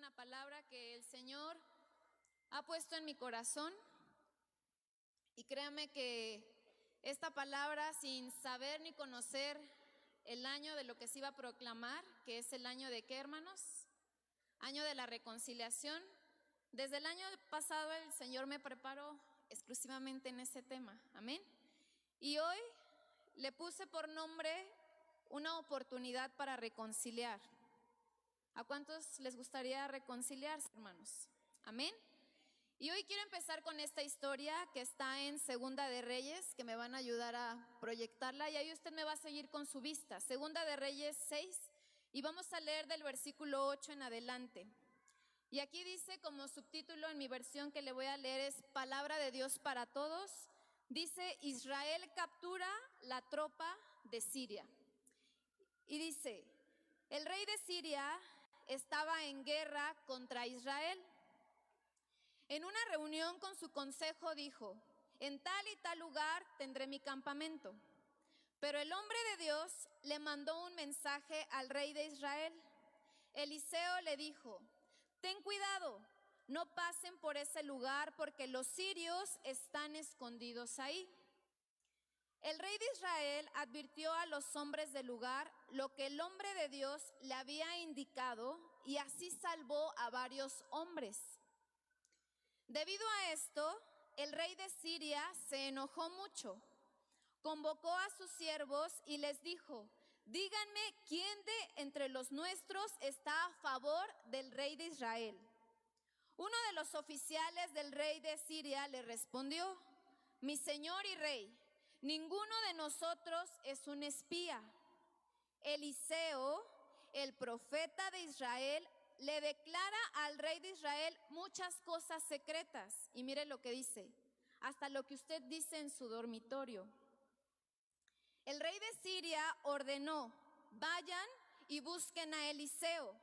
una palabra que el Señor ha puesto en mi corazón. Y créame que esta palabra, sin saber ni conocer el año de lo que se iba a proclamar, que es el año de ¿qué, hermanos? Año de la reconciliación. Desde el año pasado el Señor me preparó exclusivamente en ese tema. Amén. Y hoy le puse por nombre una oportunidad para reconciliar. ¿A cuántos les gustaría reconciliarse, hermanos? Amén. Y hoy quiero empezar con esta historia que está en Segunda de Reyes, que me van a ayudar a proyectarla, y ahí usted me va a seguir con su vista. Segunda de Reyes 6, y vamos a leer del versículo 8 en adelante. Y aquí dice, como subtítulo en mi versión que le voy a leer es Palabra de Dios para todos, dice: Israel captura la tropa de Siria. Y dice: el rey de Siria estaba en guerra contra Israel. En una reunión con su consejo dijo: en tal y tal lugar tendré mi campamento. Pero el hombre de Dios le mandó un mensaje al rey de Israel. Eliseo le dijo: ten cuidado, no pasen por ese lugar porque los sirios están escondidos ahí. El rey de Israel advirtió a los hombres del lugar lo que el hombre de Dios le había indicado, y así salvó a varios hombres. Debido a esto, el rey de Siria se enojó mucho. Convocó a sus siervos y les dijo: díganme quién de entre los nuestros está a favor del rey de Israel. Uno de los oficiales del rey de Siria le respondió: mi señor y rey, ninguno de nosotros es un espía. Eliseo, el profeta de Israel, le declara al rey de Israel muchas cosas secretas. Y mire lo que dice, hasta lo que usted dice en su dormitorio. El rey de Siria ordenó: vayan y busquen a Eliseo.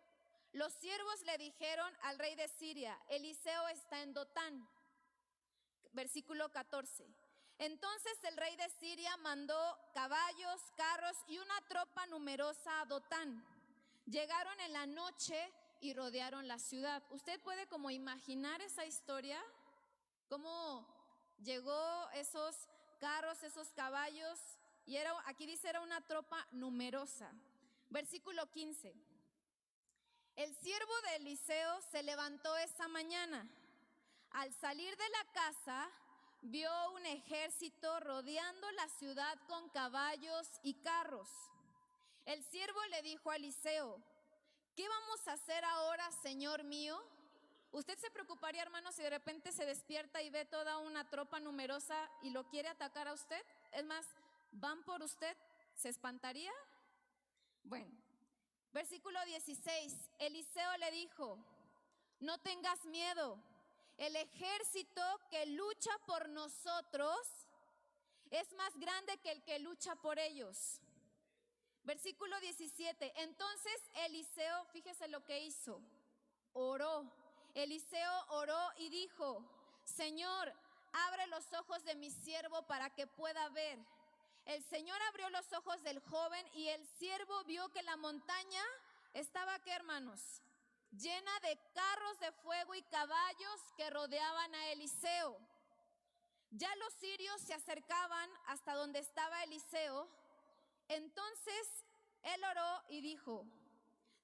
Los siervos le dijeron al rey de Siria: Eliseo está en Dotán. Versículo 14. Entonces el rey de Siria mandó caballos, carros y una tropa numerosa a Dotán. Llegaron en la noche y rodearon la ciudad. ¿Usted puede como imaginar esa historia? ¿Cómo llegó esos carros, esos caballos? Y aquí dice, era una tropa numerosa. Versículo 15. El siervo de Eliseo se levantó esa mañana. Al salir de la casa, vio un ejército rodeando la ciudad con caballos y carros. El siervo le dijo a Eliseo: ¿qué vamos a hacer ahora, señor mío? ¿Usted se preocuparía, hermano, si de repente se despierta y ve toda una tropa numerosa y lo quiere atacar a usted? Es más, ¿van por usted? ¿Se espantaría? Bueno, versículo 16. Eliseo le dijo: no tengas miedo. El ejército que lucha por nosotros es más grande que el que lucha por ellos. Versículo 17. Entonces Eliseo, fíjese lo que hizo, oró. Eliseo oró y dijo: Señor, abre los ojos de mi siervo para que pueda ver. El Señor abrió los ojos del joven y el siervo vio que la montaña estaba, ¿qué, hermanos? Llena de carros de fuego y caballos que rodeaban a Eliseo. Ya los sirios se acercaban hasta donde estaba Eliseo. Entonces él oró y dijo: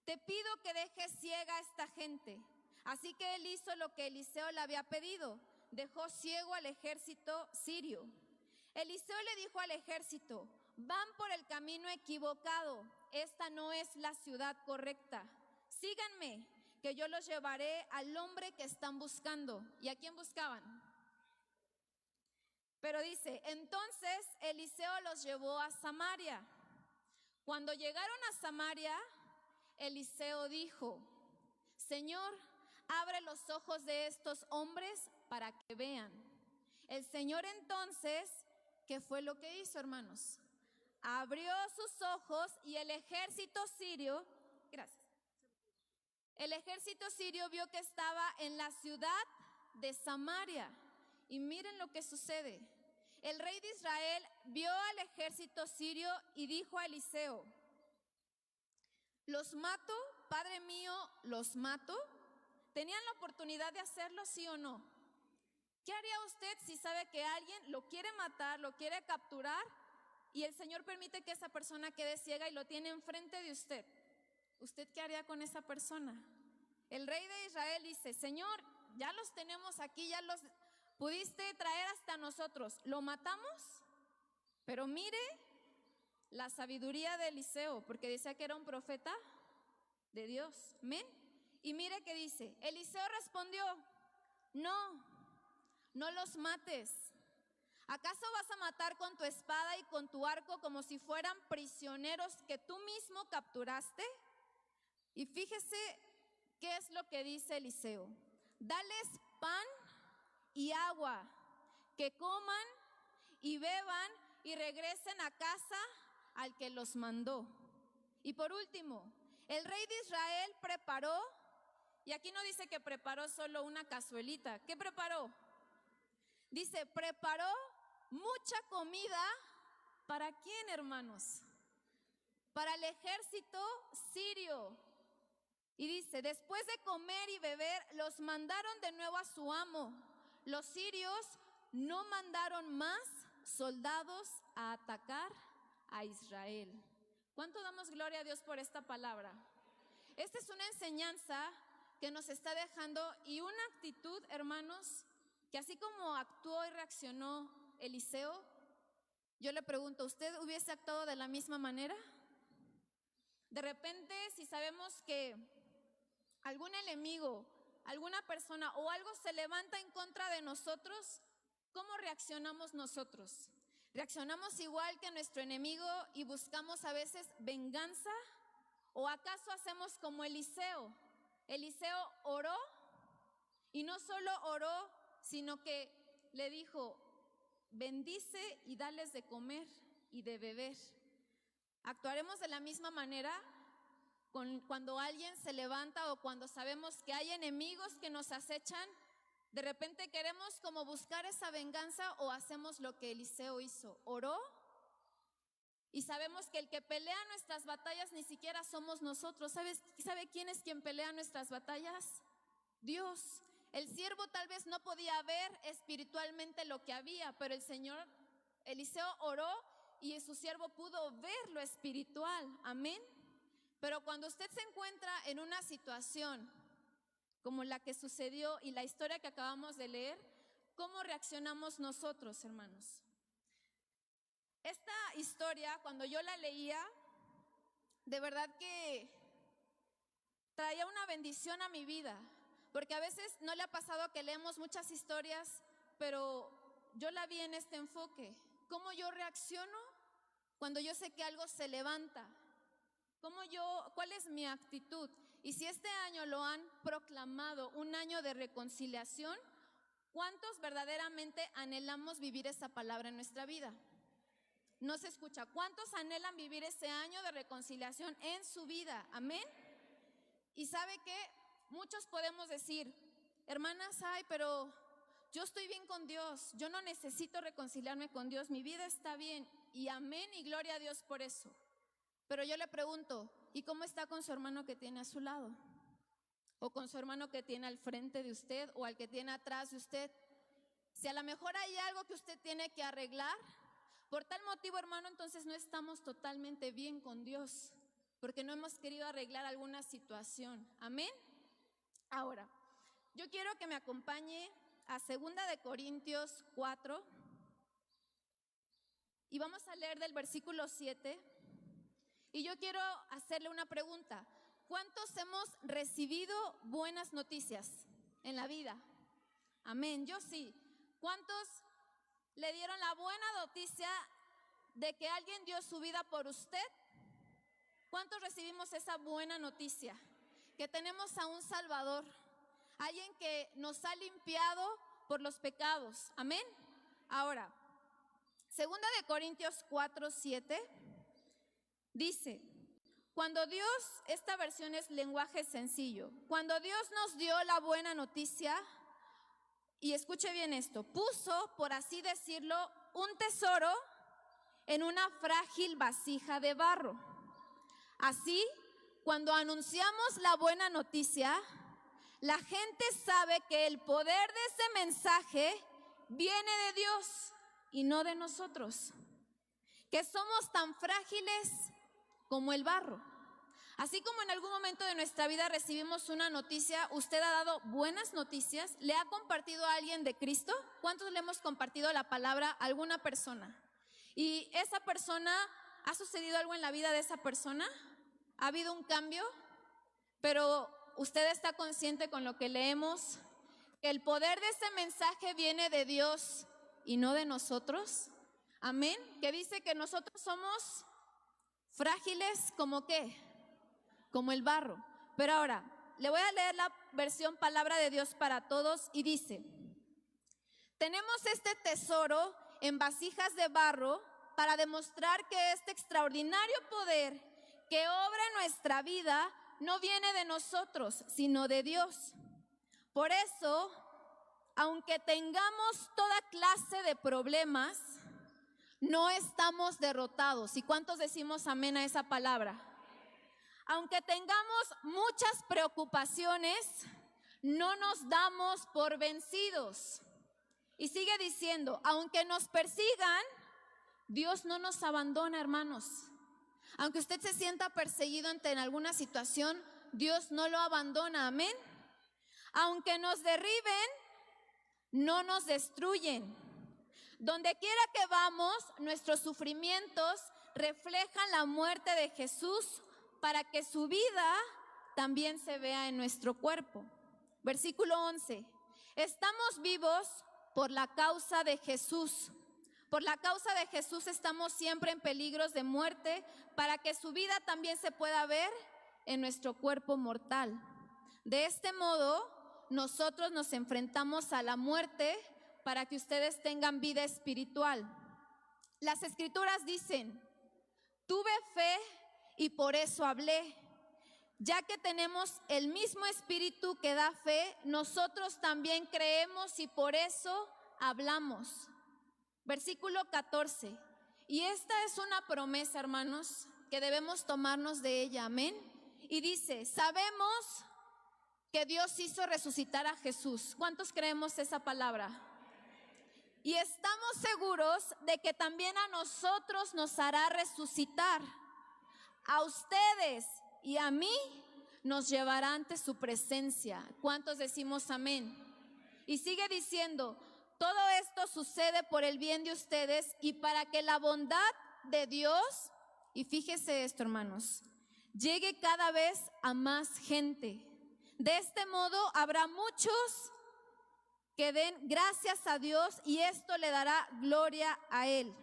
te pido que dejes ciega a esta gente. Así que él hizo lo que Eliseo le había pedido, dejó ciego al ejército sirio. Eliseo le dijo al ejército: van por el camino equivocado, esta no es la ciudad correcta. Síganme, que yo los llevaré al hombre que están buscando. ¿Y a quién buscaban? Pero dice, entonces Eliseo los llevó a Samaria. Cuando llegaron a Samaria, Eliseo dijo: Señor, abre los ojos de estos hombres para que vean. El Señor entonces, ¿qué fue lo que hizo, hermanos? Abrió sus ojos y el ejército sirio, el ejército sirio vio que estaba en la ciudad de Samaria. Y miren lo que sucede. El rey de Israel vio al ejército sirio y dijo a Eliseo: ¿los mato, padre mío, los mato? ¿Tenían la oportunidad de hacerlo, sí o no? ¿Qué haría usted si sabe que alguien lo quiere matar, lo quiere capturar y el Señor permite que esa persona quede ciega y lo tiene enfrente de usted? ¿Usted qué haría con esa persona? El rey de Israel dice: Señor, ya los tenemos aquí, ya los pudiste traer hasta nosotros, ¿lo matamos? Pero mire la sabiduría de Eliseo, porque decía que era un profeta de Dios. ¿Amén? Y mire que dice, Eliseo respondió: no los mates. ¿Acaso vas a matar con tu espada y con tu arco como si fueran prisioneros que tú mismo capturaste? Y fíjese qué es lo que dice Eliseo: dales pan y agua, que coman y beban y regresen a casa al que los mandó. Y por último, el rey de Israel preparó, y aquí no dice que preparó solo una cazuelita. ¿Qué preparó? Dice, preparó mucha comida. ¿Para quién, hermanos? Para el ejército sirio. Y dice, después de comer y beber, los mandaron de nuevo a su amo. Los sirios no mandaron más soldados a atacar a Israel. ¿Cuánto damos gloria a Dios por esta palabra? Esta es una enseñanza que nos está dejando y una actitud, hermanos, que así como actuó y reaccionó Eliseo, yo le pregunto, ¿usted hubiese actuado de la misma manera? De repente, si sabemos que algún enemigo, alguna persona o algo se levanta en contra de nosotros, ¿cómo reaccionamos nosotros? ¿Reaccionamos igual que nuestro enemigo y buscamos a veces venganza? ¿O acaso hacemos como Eliseo? Eliseo oró y no solo oró, sino que le dijo, bendice y dales de comer y de beber. ¿Actuaremos de la misma manera cuando alguien se levanta o cuando sabemos que hay enemigos que nos acechan? De repente queremos como buscar esa venganza, o hacemos lo que Eliseo hizo, oró, y sabemos que el que pelea nuestras batallas ni siquiera somos nosotros. ¿Sabe quién es quien pelea nuestras batallas? Dios. El siervo tal vez no podía ver espiritualmente lo que había, pero el Señor, Eliseo oró y su siervo pudo ver lo espiritual. Amén. Pero cuando usted se encuentra en una situación como la que sucedió y la historia que acabamos de leer, ¿cómo reaccionamos nosotros, hermanos? Esta historia, cuando yo la leía, de verdad que traía una bendición a mi vida, porque a veces no le ha pasado que leemos muchas historias, pero yo la vi en este enfoque. ¿Cómo yo reacciono cuando yo sé que algo se levanta? ¿Cuál es mi actitud? Y si este año lo han proclamado un año de reconciliación, ¿cuántos verdaderamente anhelamos vivir esa palabra en nuestra vida? No se escucha. ¿Cuántos anhelan vivir ese año de reconciliación en su vida? Amén. Y ¿sabe qué? Muchos podemos decir, hermanas, pero yo estoy bien con Dios, yo no necesito reconciliarme con Dios, mi vida está bien, y amén y gloria a Dios por eso. Pero yo le pregunto, ¿y cómo está con su hermano que tiene a su lado? O con su hermano que tiene al frente de usted o al que tiene atrás de usted. Si a lo mejor hay algo que usted tiene que arreglar, por tal motivo, hermano, entonces no estamos totalmente bien con Dios, porque no hemos querido arreglar alguna situación. Amén. Ahora, yo quiero que me acompañe a 2 de Corintios 4 y vamos a leer del versículo 7. Y yo quiero hacerle una pregunta. ¿Cuántos hemos recibido buenas noticias en la vida? Amén, yo sí. ¿Cuántos le dieron la buena noticia de que alguien dio su vida por usted? ¿Cuántos recibimos esa buena noticia? Que tenemos a un Salvador, alguien que nos ha limpiado por los pecados. Amén. Ahora, 2 de Corintios 4, 7 dice, cuando Dios, esta versión es lenguaje sencillo, cuando Dios nos dio la buena noticia, y escuche bien esto, puso, por así decirlo, un tesoro en una frágil vasija de barro. Así, cuando anunciamos la buena noticia, la gente sabe que el poder de ese mensaje viene de Dios y no de nosotros, que somos tan frágiles como el barro. Así como en algún momento de nuestra vida recibimos una noticia, usted ha dado buenas noticias, ¿le ha compartido a alguien de Cristo? ¿Cuántos le hemos compartido la palabra a alguna persona? ¿Y esa persona, ha sucedido algo en la vida de esa persona? ¿Ha habido un cambio? Pero usted está consciente con lo que leemos, que el poder de ese mensaje viene de Dios y no de nosotros. Amén. Que dice que nosotros somos frágiles como ¿qué? Como el barro. Pero ahora, le voy a leer la versión Palabra de Dios para Todos y dice: tenemos este tesoro en vasijas de barro para demostrar que este extraordinario poder que obra en nuestra vida no viene de nosotros, sino de Dios. Por eso, aunque tengamos toda clase de problemas, no estamos derrotados. ¿Y cuántos decimos amén a esa palabra? Aunque tengamos muchas preocupaciones, no nos damos por vencidos. Y sigue diciendo, aunque nos persigan, Dios no nos abandona, hermanos. Aunque usted se sienta perseguido en alguna situación, Dios no lo abandona, amén. Aunque nos derriben, no nos destruyen. Donde quiera que vamos, nuestros sufrimientos reflejan la muerte de Jesús para que su vida también se vea en nuestro cuerpo. Versículo 11. Estamos vivos por la causa de Jesús. Por la causa de Jesús estamos siempre en peligros de muerte para que su vida también se pueda ver en nuestro cuerpo mortal. De este modo, nosotros nos enfrentamos a la muerte para que ustedes tengan vida espiritual. Las Escrituras dicen: tuve fe y por eso hablé. Ya que tenemos el mismo espíritu que da fe, nosotros también creemos y por eso hablamos. Versículo 14. Y esta es una promesa, hermanos, que debemos tomarnos de ella, amén. Y dice: sabemos que Dios hizo resucitar a Jesús. ¿Cuántos creemos esa palabra? Y estamos seguros de que también a nosotros nos hará resucitar. A ustedes y a mí nos llevará ante su presencia. ¿Cuántos decimos amén? Y sigue diciendo: todo esto sucede por el bien de ustedes y para que la bondad de Dios, y fíjese esto, hermanos, llegue cada vez a más gente. De este modo habrá muchos que den gracias a Dios y esto le dará gloria a Él.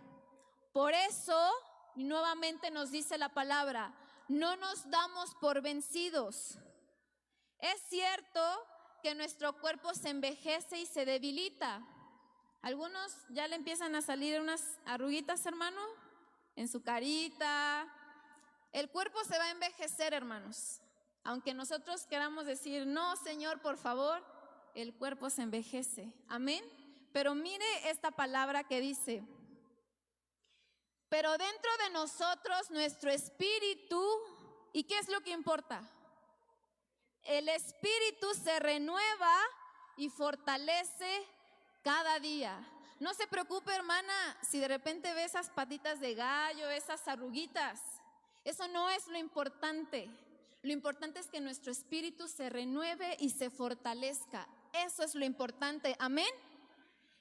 Por eso, y nuevamente nos dice la palabra, no nos damos por vencidos. Es cierto que nuestro cuerpo se envejece y se debilita. Algunos ya le empiezan a salir unas arruguitas, hermano, en su carita. El cuerpo se va a envejecer, hermanos. Aunque nosotros queramos decir, no, Señor, por favor, el cuerpo se envejece. Amén. Pero mire esta palabra que dice: pero dentro de nosotros nuestro espíritu, ¿y qué es lo que importa? El espíritu se renueva y fortalece cada día. No se preocupe, hermana, si de repente ve esas patitas de gallo, esas arruguitas. Eso no es lo importante. Lo importante es que nuestro espíritu se renueve y se fortalezca. Eso es lo importante, amén.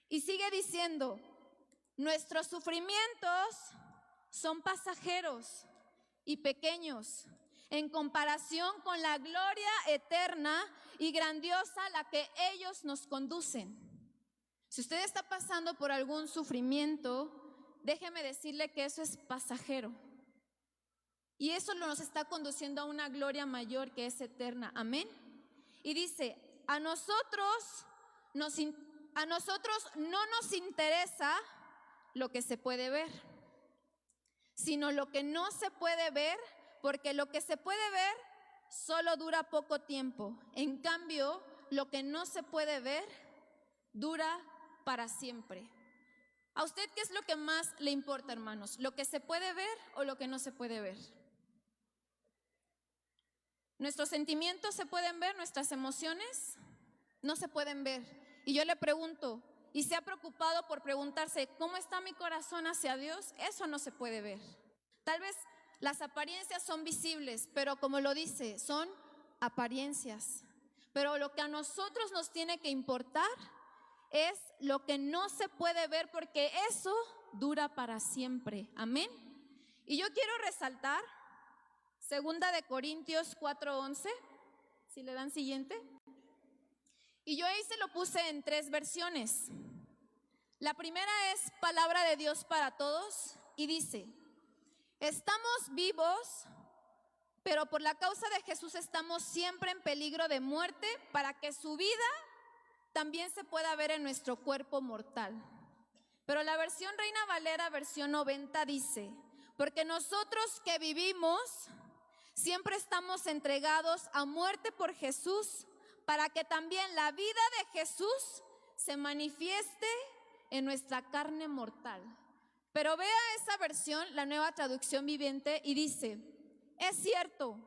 Y sigue diciendo: nuestros sufrimientos son pasajeros y pequeños en comparación con la gloria eterna y grandiosa a la que ellos nos conducen. Si usted está pasando por algún sufrimiento, déjeme decirle que eso es pasajero. Y eso nos está conduciendo a una gloria mayor que es eterna. Amén. Y dice: a nosotros no nos interesa lo que se puede ver, sino lo que no se puede ver, porque lo que se puede ver solo dura poco tiempo. En cambio, lo que no se puede ver dura para siempre. ¿A usted qué es lo que más le importa, hermanos? ¿Lo que se puede ver o lo que no se puede ver? ¿Nuestros sentimientos se pueden ver? ¿Nuestras emociones? No se pueden ver. Y yo le pregunto, ¿y se ha preocupado por preguntarse cómo está mi corazón hacia Dios? Eso no se puede ver. Tal vez las apariencias son visibles, pero como lo dice, son apariencias. Pero lo que a nosotros nos tiene que importar es lo que no se puede ver, porque eso dura para siempre. Amén. Y yo quiero resaltar 2 Corintios 4:11, si le dan siguiente. Y yo ahí se lo puse en 3 versiones. La primera es palabra de Dios para todos y dice: estamos vivos, pero por la causa de Jesús estamos siempre en peligro de muerte, para que su vida también se pueda ver en nuestro cuerpo mortal. Pero la versión Reina Valera, versión 90, dice: porque nosotros que vivimos siempre estamos entregados a muerte por Jesús, para que también la vida de Jesús se manifieste en nuestra carne mortal. Pero vea esa versión, la Nueva Traducción Viviente, y dice: es cierto,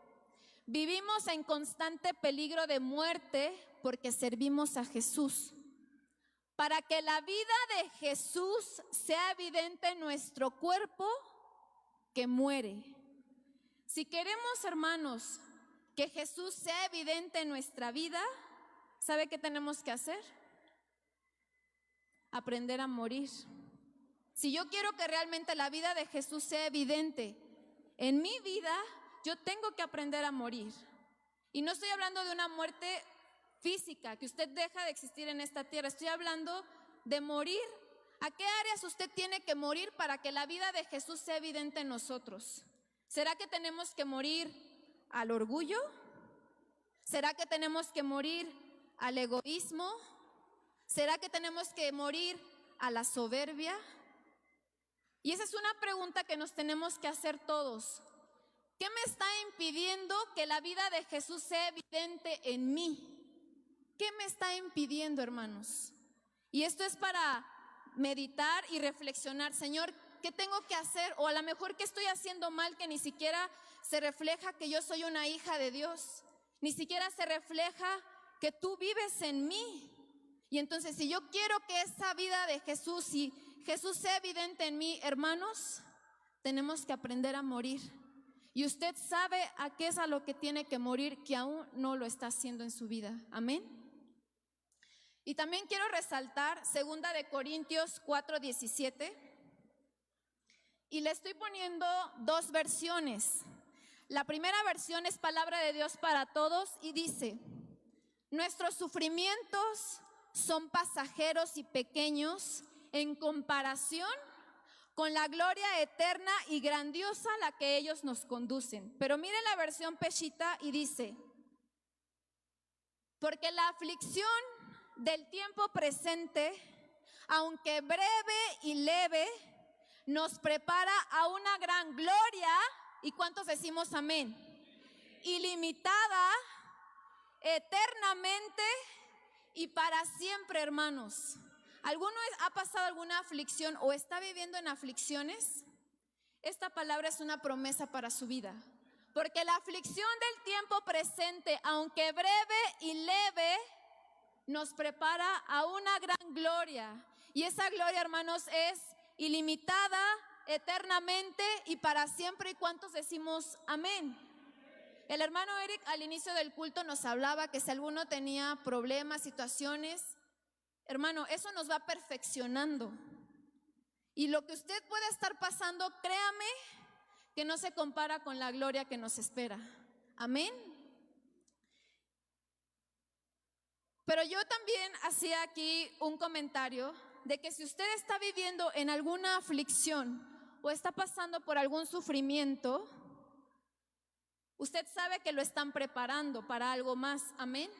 vivimos en constante peligro de muerte porque servimos a Jesús, para que la vida de Jesús sea evidente en nuestro cuerpo que muere. Si queremos, hermanos, que Jesús sea evidente en nuestra vida, ¿sabe qué tenemos que hacer? Aprender a morir. Si yo quiero que realmente la vida de Jesús sea evidente en mi vida, yo tengo que aprender a morir. Y no estoy hablando de una muerte física, que usted deja de existir en esta tierra. Estoy hablando de morir. ¿A qué áreas usted tiene que morir para que la vida de Jesús sea evidente en nosotros? ¿Será que tenemos que morir al orgullo? ¿Será que tenemos que morir al egoísmo? ¿Será que tenemos que morir a la soberbia? Y esa es una pregunta que nos tenemos que hacer todos. ¿Qué me está impidiendo que la vida de Jesús sea evidente en mí? ¿Qué me está impidiendo, hermanos? Y esto es para meditar y reflexionar. Señor, ¿qué tengo que hacer? O a lo mejor, ¿qué estoy haciendo mal que ni siquiera se refleja que yo soy una hija de Dios? Ni siquiera se refleja que tú vives en mí. Y entonces, si yo quiero que esa vida de Jesús, si Jesús sea evidente en mí, hermanos, tenemos que aprender a morir. Y usted sabe a qué es a lo que tiene que morir, que aún no lo está haciendo en su vida. Amén. Y también quiero resaltar 2 Corintios 4:17. Y le estoy poniendo 2 versiones. La primera versión es palabra de Dios para todos y dice: nuestros sufrimientos son pasajeros y pequeños en comparación con la gloria eterna y grandiosa a la que ellos nos conducen. Pero miren la versión Peshitta y dice: porque la aflicción del tiempo presente, aunque breve y leve, nos prepara a una gran gloria. ¿Y cuántos decimos amén? Ilimitada, eternamente y para siempre, hermanos. ¿Alguno ha pasado alguna aflicción o está viviendo en aflicciones? Esta palabra es una promesa para su vida. Porque la aflicción del tiempo presente, aunque breve y leve, nos prepara a una gran gloria. Y esa gloria, hermanos, es ilimitada, eternamente y para siempre. ¿Y cuántos decimos amén? El hermano Eric al inicio del culto nos hablaba que si alguno tenía problemas, situaciones, hermano, eso nos va perfeccionando. Y lo que usted puede estar pasando, créame que no se compara con la gloria que nos espera. Amén. Pero yo también hacía aquí un comentario de que si usted está viviendo en alguna aflicción o está pasando por algún sufrimiento, usted sabe que lo están preparando para algo más. Amén.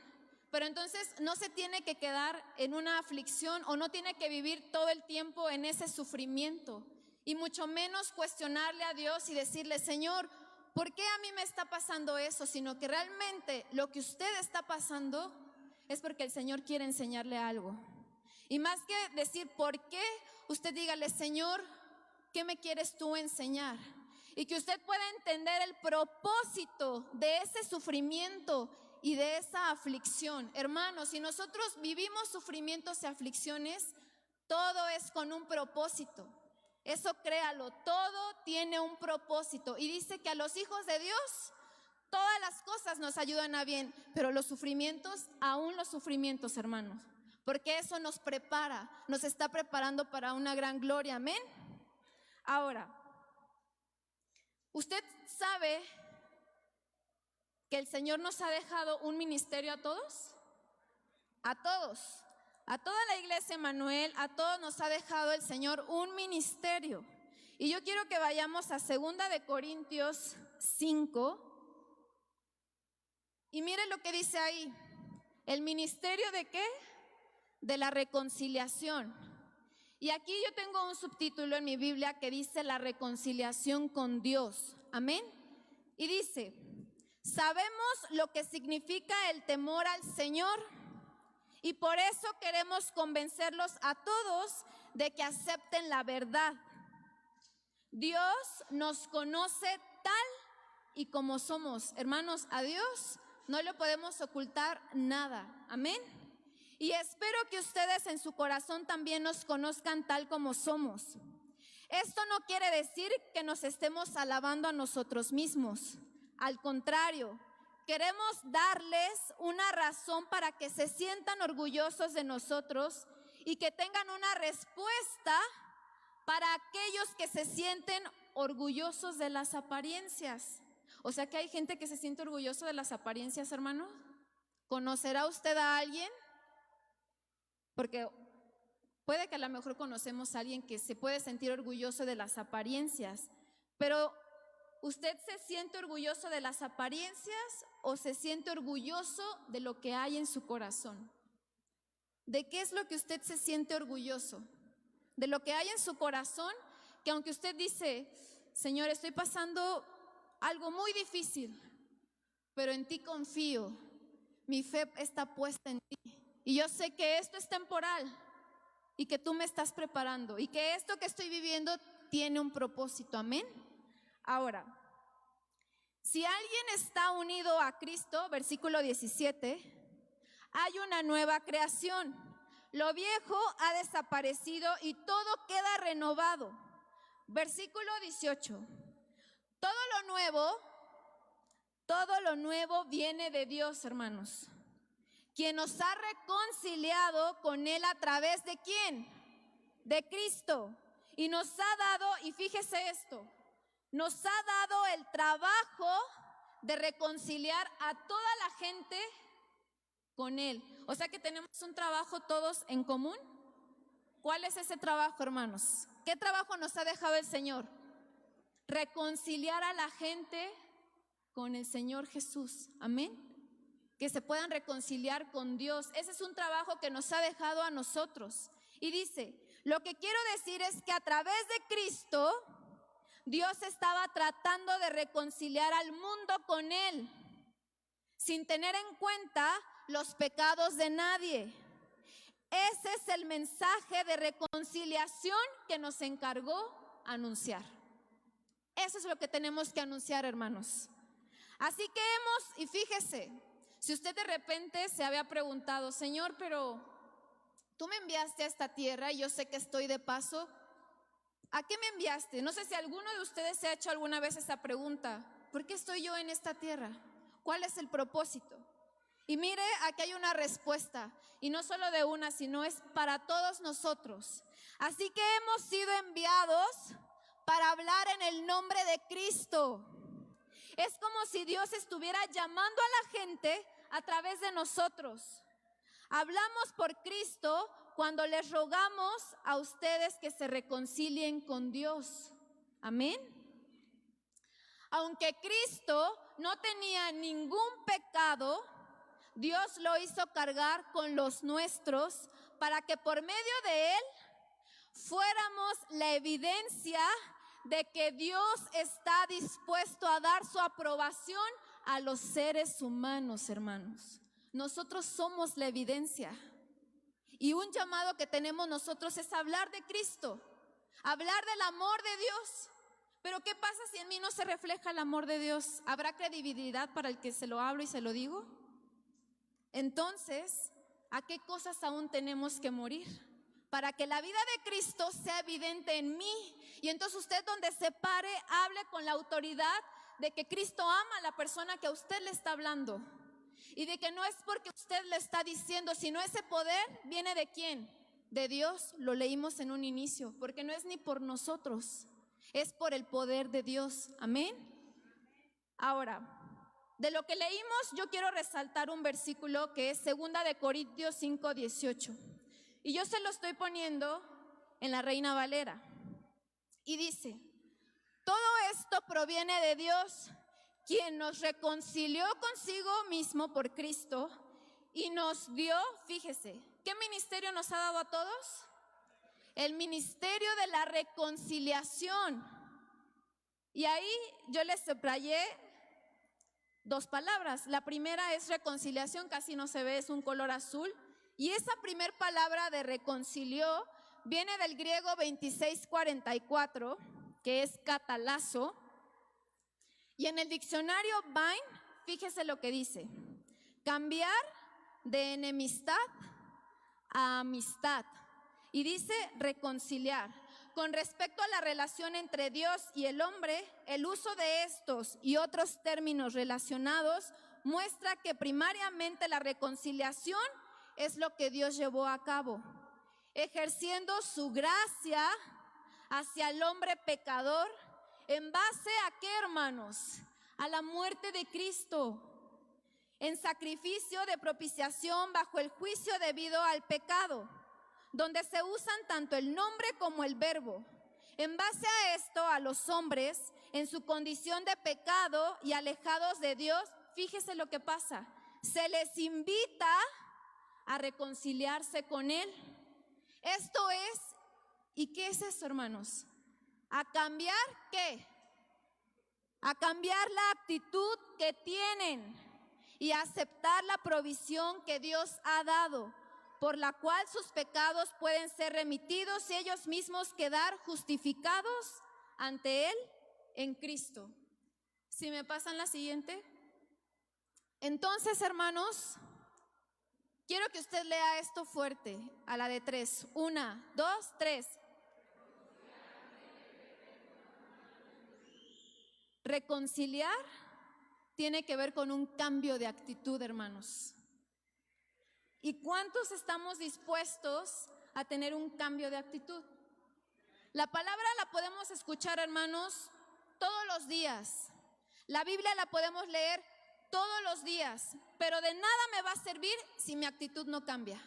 Pero entonces no se tiene que quedar en una aflicción o no tiene que vivir todo el tiempo en ese sufrimiento. Y mucho menos cuestionarle a Dios y decirle: Señor, ¿por qué a mí me está pasando eso? Sino que realmente lo que usted está pasando es porque el Señor quiere enseñarle algo. Y más que decir por qué, usted dígale: Señor, ¿qué me quieres tú enseñar? y que usted pueda entender el propósito de ese sufrimiento y de esa aflicción. Hermanos, si nosotros vivimos sufrimientos y aflicciones, todo es con un propósito. Eso créalo, todo tiene un propósito. Y dice que a los hijos de Dios todas las cosas nos ayudan a bien, pero los sufrimientos, aún los sufrimientos, hermanos, porque eso nos prepara, nos está preparando para una gran gloria, amén. Ahora, usted sabe que el Señor nos ha dejado un ministerio a todos, a toda la iglesia Emmanuel, a todos nos ha dejado el Señor un ministerio. Y yo quiero que vayamos a 2 de Corintios 5. Y mire lo que dice ahí. ¿El ministerio de qué? De la reconciliación. Y aquí yo tengo un subtítulo en mi Biblia que dice la reconciliación con Dios. Amén. Y dice: sabemos lo que significa el temor al Señor y por eso queremos convencerlos a todos de que acepten la verdad. Dios nos conoce tal y como somos. Hermanos, a Dios no le podemos ocultar nada. Amén. Y espero que ustedes en su corazón también nos conozcan tal como somos. Esto no quiere decir que nos estemos alabando a nosotros mismos. Al contrario, queremos darles una razón para que se sientan orgullosos de nosotros y que tengan una respuesta para aquellos que se sienten orgullosos de las apariencias. O sea que hay gente que se siente orgulloso de las apariencias, hermano. ¿Conocerá usted a alguien? Porque puede que a lo mejor conocemos a alguien que se puede sentir orgulloso de las apariencias, pero ¿usted se siente orgulloso de las apariencias o se siente orgulloso de lo que hay en su corazón? ¿De qué es lo que usted se siente orgulloso? ¿De lo que hay en su corazón? Que aunque usted dice: Señor, estoy pasando algo muy difícil, pero en ti confío, mi fe está puesta en ti. Y yo sé que esto es temporal y que tú me estás preparando y que esto que estoy viviendo tiene un propósito, amén. Ahora, si alguien está unido a Cristo, versículo 17, hay una nueva creación. Lo viejo ha desaparecido y todo queda renovado. Versículo 18. Todo lo nuevo viene de Dios, hermanos, quien nos ha reconciliado con Él a través de ¿quién? De Cristo. Y nos ha dado, y fíjese esto, nos ha dado el trabajo de reconciliar a toda la gente con Él. O sea que tenemos un trabajo todos en común. ¿Cuál es ese trabajo, hermanos? ¿Qué trabajo nos ha dejado el Señor? Reconciliar a la gente con el Señor Jesús. Amén. Que se puedan reconciliar con Dios. Ese es un trabajo que nos ha dejado a nosotros. Y dice, lo que quiero decir es que a través de Cristo, Dios estaba tratando de reconciliar al mundo con Él, sin tener en cuenta los pecados de nadie. Ese es el mensaje de reconciliación que nos encargó anunciar. Eso es lo que tenemos que anunciar, hermanos. Así que y fíjese, si usted de repente se había preguntado: Señor, pero tú me enviaste a esta tierra y yo sé que estoy de paso, ¿a qué me enviaste? No sé si alguno de ustedes se ha hecho alguna vez esa pregunta: ¿por qué estoy yo en esta tierra? ¿Cuál es el propósito? Y mire, aquí hay una respuesta, y no solo de una, sino es para todos nosotros. Así que hemos sido enviados para hablar en el nombre de Cristo. Es como si Dios estuviera llamando a la gente a través de nosotros. Hablamos por Cristo cuando les rogamos a ustedes que se reconcilien con Dios. Amén. Aunque Cristo no tenía ningún pecado, Dios lo hizo cargar con los nuestros para que por medio de Él fuéramos la evidencia de que Dios está dispuesto a dar su aprobación a los seres humanos, hermanos. Nosotros somos la evidencia. Y un llamado que tenemos nosotros es hablar de Cristo, hablar del amor de Dios, Pero ¿qué pasa si en mí no se refleja el amor de Dios? ¿Habrá credibilidad para el que se lo hablo y se lo digo? Entonces, ¿a qué cosas aún tenemos que morir? Para que la vida de Cristo sea evidente en mí. Y entonces usted, donde se pare, hable con la autoridad de que Cristo ama a la persona que a usted le está hablando. Y de que no es porque usted le está diciendo, sino ese poder viene ¿de quién? De Dios. Lo leímos en un inicio, porque no es ni por nosotros, es por el poder de Dios. Amén. Ahora, de lo que leímos, yo quiero resaltar un versículo que es 2 Corintios 5:18. Y yo se lo estoy poniendo en la Reina Valera. Y dice: todo esto proviene de Dios, quien nos reconcilió consigo mismo por Cristo y nos dio, fíjese, ¿qué ministerio nos ha dado a todos? El ministerio de la reconciliación. Y ahí yo les subrayé 2 palabras. La primera es reconciliación, casi no se ve, es un color azul. Y esa primer palabra de reconcilió viene del griego 2644, que es catalazo. Y en el diccionario Vine, fíjese lo que dice: cambiar de enemistad a amistad. Y dice reconciliar. Con respecto a la relación entre Dios y el hombre, el uso de estos y otros términos relacionados muestra que primariamente la reconciliación es lo que Dios llevó a cabo, ejerciendo su gracia hacia el hombre pecador. ¿En base a qué, hermanos? A la muerte de Cristo, en sacrificio de propiciación bajo el juicio debido al pecado, donde se usan tanto el nombre como el verbo. En base a esto, a los hombres, en su condición de pecado y alejados de Dios, fíjese lo que pasa: se les invita a reconciliarse con Él. Esto es, ¿y qué es eso, hermanos? ¿A cambiar qué? A cambiar la actitud que tienen y a aceptar la provisión que Dios ha dado, por la cual sus pecados pueden ser remitidos y ellos mismos quedar justificados ante Él en Cristo. Si me pasan la siguiente. Entonces, hermanos, quiero que usted lea esto fuerte, a la de 3. 1, 2, 3. Reconciliar tiene que ver con un cambio de actitud, hermanos. ¿Y cuántos estamos dispuestos a tener un cambio de actitud? La palabra la podemos escuchar, hermanos, todos los días. La Biblia la podemos leer todos los días, pero de nada me va a servir si mi actitud no cambia.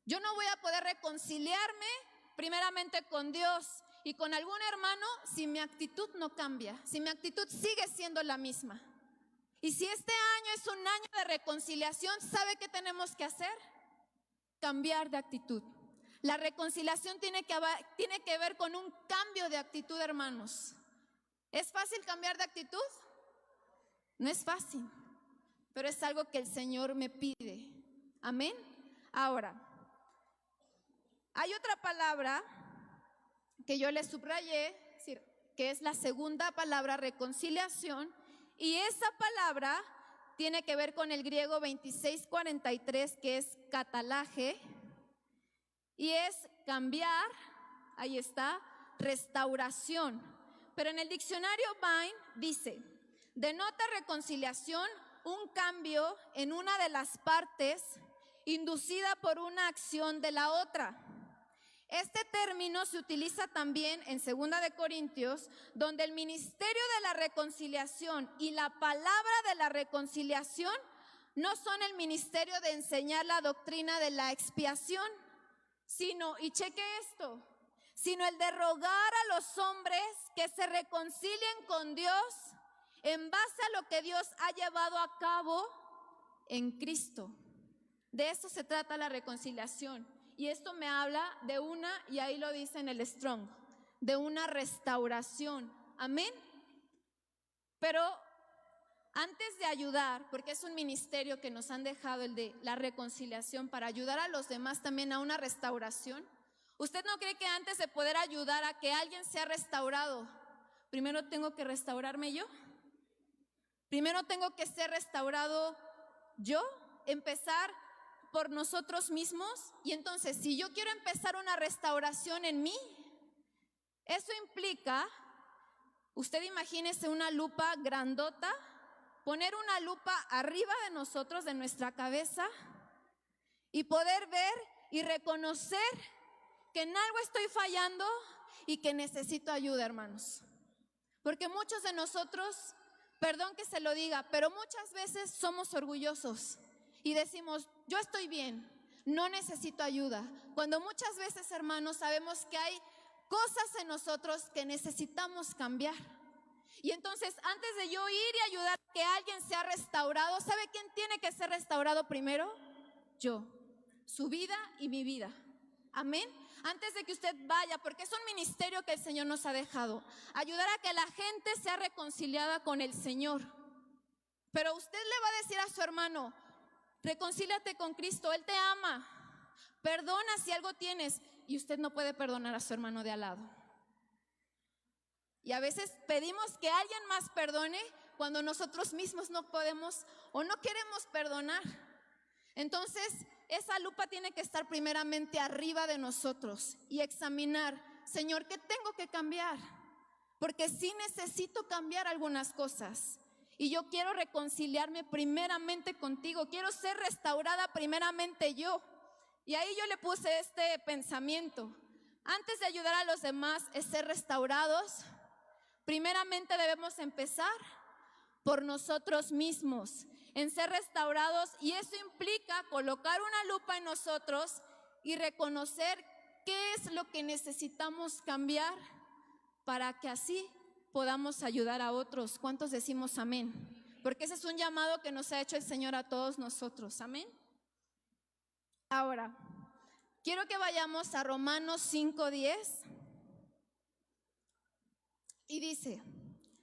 Yo no voy a poder reconciliarme primeramente con Dios y con algún hermano si mi actitud no cambia, si mi actitud sigue siendo la misma. Y si este año es un año de reconciliación, ¿sabe qué tenemos que hacer? Cambiar de actitud. La reconciliación tiene que ver con un cambio de actitud, hermanos. ¿Es fácil cambiar de actitud? No es fácil, pero es algo que el Señor me pide. Amén. Ahora, hay otra palabra que yo le subrayé, que es la segunda palabra, reconciliación, y esa palabra tiene que ver con el griego 2643, que es catalaje, y es cambiar, ahí está, restauración. Pero en el diccionario Vine dice: denota reconciliación, un cambio en una de las partes inducida por una acción de la otra. Este término se utiliza también en 2 Corintios, donde el ministerio de la reconciliación y la palabra de la reconciliación no son el ministerio de enseñar la doctrina de la expiación, sino, y cheque esto, sino el de rogar a los hombres que se reconcilien con Dios en base a lo que Dios ha llevado a cabo en Cristo. De eso se trata la reconciliación. Y esto me habla de una, y ahí lo dice en el Strong, de una restauración. Amén. Pero antes de ayudar, porque es un ministerio que nos han dejado, el de la reconciliación, para ayudar a los demás también a una restauración, ¿usted no cree que antes de poder ayudar a que alguien sea restaurado, primero tengo que restaurarme yo. Primero tengo que ser restaurado yo, empezar por nosotros mismos. Y entonces, si yo quiero empezar una restauración en mí, eso implica, usted imagínese una lupa grandota, poner una lupa arriba de nosotros, de nuestra cabeza, y poder ver y reconocer que en algo estoy fallando y que necesito ayuda, hermanos. Porque muchos de nosotros, perdón que se lo diga, pero muchas veces somos orgullosos y decimos, yo estoy bien, no necesito ayuda. Cuando muchas veces, hermanos, sabemos que hay cosas en nosotros que necesitamos cambiar. Y entonces, antes de yo ir y ayudar a que alguien sea restaurado, ¿sabe quién tiene que ser restaurado primero? Yo, su vida y mi vida. Amén. Antes de que usted vaya, porque es un ministerio que el Señor nos ha dejado, ayudar a que la gente sea reconciliada con el Señor. Pero usted le va a decir a su hermano, reconcíliate con Cristo, Él te ama, perdona si algo tienes, y usted no puede perdonar a su hermano de al lado. Y a veces pedimos que alguien más perdone cuando nosotros mismos no podemos o no queremos perdonar. Entonces, esa lupa tiene que estar primeramente arriba de nosotros y examinar, Señor, ¿qué tengo que cambiar? Porque sí necesito cambiar algunas cosas. Y yo quiero reconciliarme primeramente contigo, quiero ser restaurada primeramente yo. Y ahí yo le puse este pensamiento. Antes de ayudar a los demás es ser restaurados, primeramente debemos empezar por nosotros mismos, en ser restaurados, y eso implica colocar una lupa en nosotros y reconocer qué es lo que necesitamos cambiar para que así podamos ayudar a otros. ¿Cuántos decimos amén? Porque ese es un llamado que nos ha hecho el Señor a todos nosotros, amén. Ahora, quiero que vayamos a Romanos 5:10 y dice,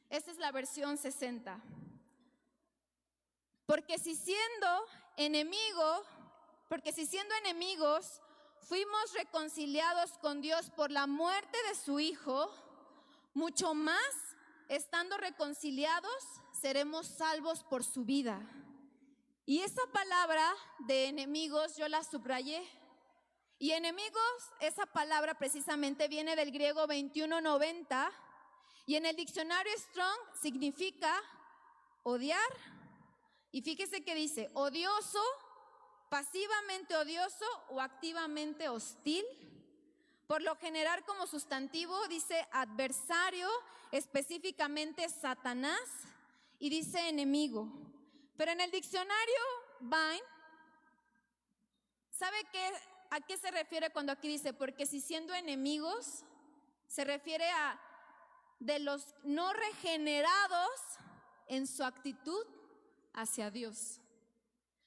esta es la versión 60. Porque si siendo enemigos fuimos reconciliados con Dios por la muerte de su Hijo, mucho más, estando reconciliados, seremos salvos por su vida. Y esa palabra de enemigos yo la subrayé. Y enemigos, esa palabra precisamente viene del griego 2190, y en el diccionario Strong significa odiar. Y fíjese que dice odioso, pasivamente odioso o activamente hostil. Por lo general como sustantivo dice adversario, específicamente Satanás, y dice enemigo. Pero en el diccionario Vine, ¿sabe a qué se refiere cuando aquí dice? Porque si siendo enemigos, se refiere a de los no regenerados en su actitud hacia Dios.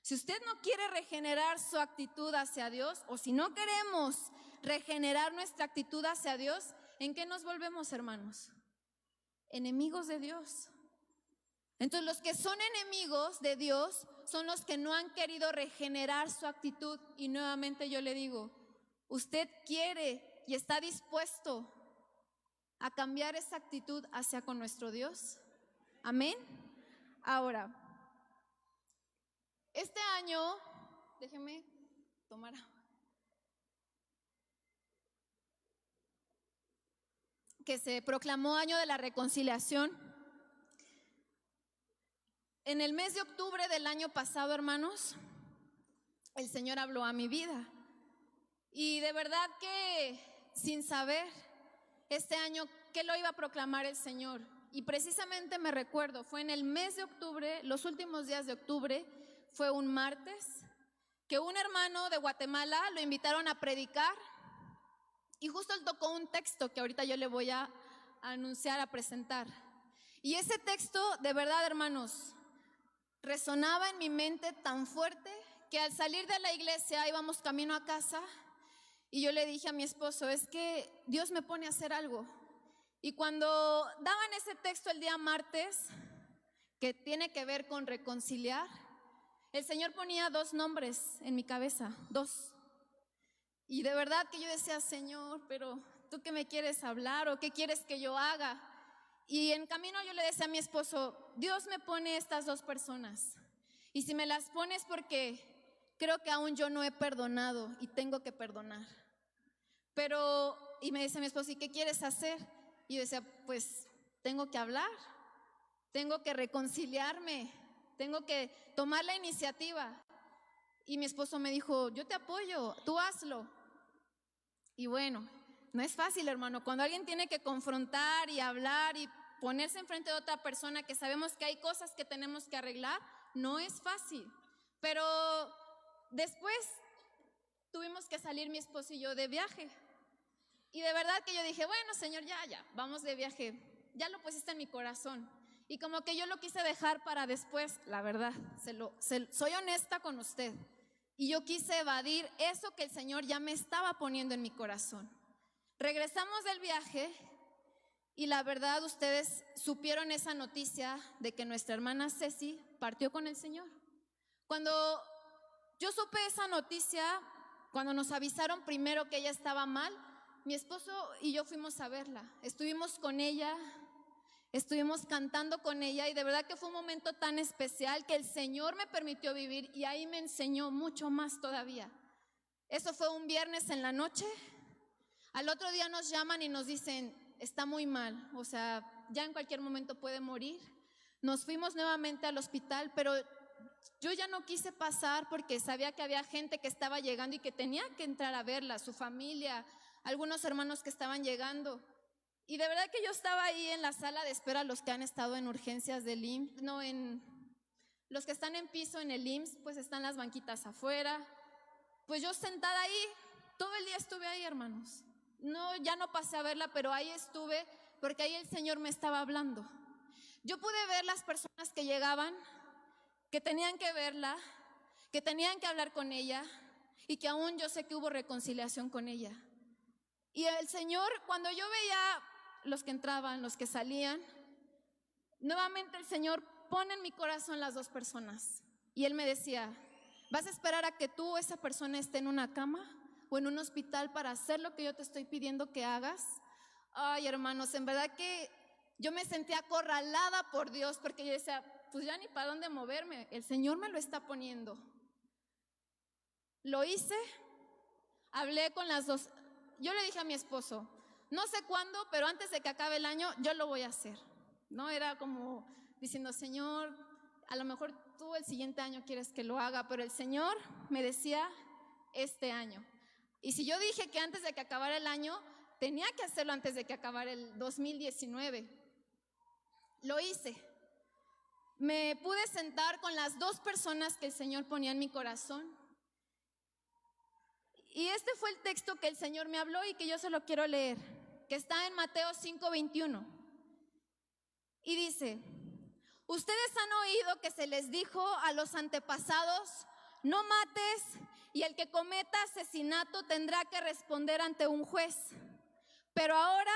Si usted no quiere regenerar su actitud hacia Dios, o si no queremos regenerar nuestra actitud hacia Dios, ¿en qué nos volvemos, hermanos? Enemigos de Dios. Entonces, los que son enemigos de Dios son los que no han querido regenerar su actitud. Y nuevamente yo le digo, ¿usted quiere y está dispuesto a cambiar esa actitud hacia con nuestro Dios? Amén. Ahora, este año, déjeme tomar agua, que se proclamó año de la reconciliación. En el mes de octubre del año pasado, hermanos, el Señor habló a mi vida. Y de verdad que sin saber este año qué lo iba a proclamar el Señor. Y precisamente me recuerdo, fue en el mes de octubre, los últimos días de octubre, fue un martes, que un hermano de Guatemala lo invitaron a predicar. Y justo él tocó un texto que ahorita yo le voy a anunciar, a presentar. Y ese texto, de verdad, hermanos, resonaba en mi mente tan fuerte que al salir de la iglesia íbamos camino a casa y yo le dije a mi esposo, es que Dios me pone a hacer algo. Y cuando daban ese texto el día martes, que tiene que ver con reconciliar, el Señor ponía 2 nombres en mi cabeza, 2. Y de verdad que yo decía, Señor, pero ¿tú qué me quieres hablar o qué quieres que yo haga? Y en camino yo le decía a mi esposo, Dios me pone estas dos personas. Y si me las pones porque creo que aún yo no he perdonado y tengo que perdonar. Y me dice mi esposo, ¿y qué quieres hacer? Y yo decía, pues tengo que hablar, tengo que reconciliarme, tengo que tomar la iniciativa. Y mi esposo me dijo, yo te apoyo, tú hazlo. Y bueno, no es fácil, hermano, cuando alguien tiene que confrontar y hablar y ponerse enfrente de otra persona que sabemos que hay cosas que tenemos que arreglar, no es fácil. Pero después tuvimos que salir mi esposo y yo de viaje. Y de verdad que yo dije, bueno, Señor, ya, vamos de viaje. Ya lo pusiste en mi corazón. Y como que yo lo quise dejar para después, la verdad, soy honesta con usted. Y yo quise evadir eso que el Señor ya me estaba poniendo en mi corazón. Regresamos del viaje y la verdad ustedes supieron esa noticia de que nuestra hermana Ceci partió con el Señor. Cuando yo supe esa noticia, cuando nos avisaron primero que ella estaba mal, mi esposo y yo fuimos a verla, estuvimos con ella, estuvimos cantando con ella y de verdad que fue un momento tan especial que el Señor me permitió vivir y ahí me enseñó mucho más todavía. Eso fue un viernes en la noche. Al otro día nos llaman y nos dicen, está muy mal, o sea, ya en cualquier momento puede morir. Nos fuimos nuevamente al hospital, pero yo ya no quise pasar porque sabía que había gente que estaba llegando y que tenía que entrar a verla, su familia, algunos hermanos que estaban llegando. Y de verdad que yo estaba ahí en la sala de espera, los que han estado en urgencias del IMSS, los que están en piso en el IMSS, pues están las banquitas afuera. Pues yo sentada ahí, todo el día estuve ahí, hermanos. No, ya no pasé a verla, pero ahí estuve porque ahí el Señor me estaba hablando. Yo pude ver las personas que llegaban, que tenían que verla, que tenían que hablar con ella y que aún yo sé que hubo reconciliación con ella. Y el Señor, cuando yo veía los que entraban, los que salían, nuevamente el Señor pone en mi corazón las dos personas. Y Él me decía, ¿vas a esperar a que tú o esa persona esté en una cama o en un hospital para hacer lo que yo te estoy pidiendo que hagas? Ay, hermanos, en verdad que yo me sentía acorralada por Dios porque yo decía, pues ya ni para dónde moverme, el Señor me lo está poniendo. Lo hice, hablé con las dos. Yo le dije a mi esposo, no sé cuándo, pero antes de que acabe el año, yo lo voy a hacer. No era como diciendo, Señor, a lo mejor tú el siguiente año quieres que lo haga, pero el Señor me decía este año. Y si yo dije que antes de que acabara el año, tenía que hacerlo antes de que acabara el 2019. Lo hice. Me pude sentar con las dos personas que el Señor ponía en mi corazón. Y este fue el texto que el Señor me habló y que yo se lo quiero leer, que está en Mateo 5:21. Y dice, ustedes han oído que se les dijo a los antepasados, no mates, y el que cometa asesinato tendrá que responder ante un juez. Pero ahora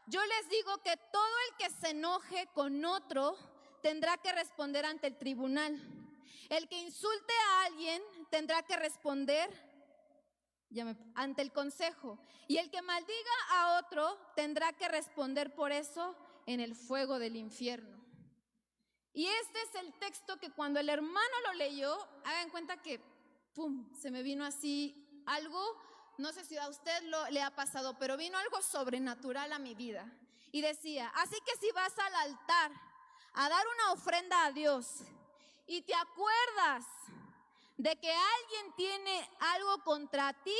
yo les digo que todo el que se enoje con otro tendrá que responder ante el tribunal. El que insulte a alguien tendrá que responder ante el consejo, y el que maldiga a otro tendrá que responder por eso en el fuego del infierno. Y este es el texto que cuando el hermano lo leyó, hagan cuenta que pum, se me vino así algo, no sé si a usted le ha pasado, pero vino algo sobrenatural a mi vida. Y decía, así que si vas al altar a dar una ofrenda a Dios y te acuerdas de que alguien tiene algo contra ti,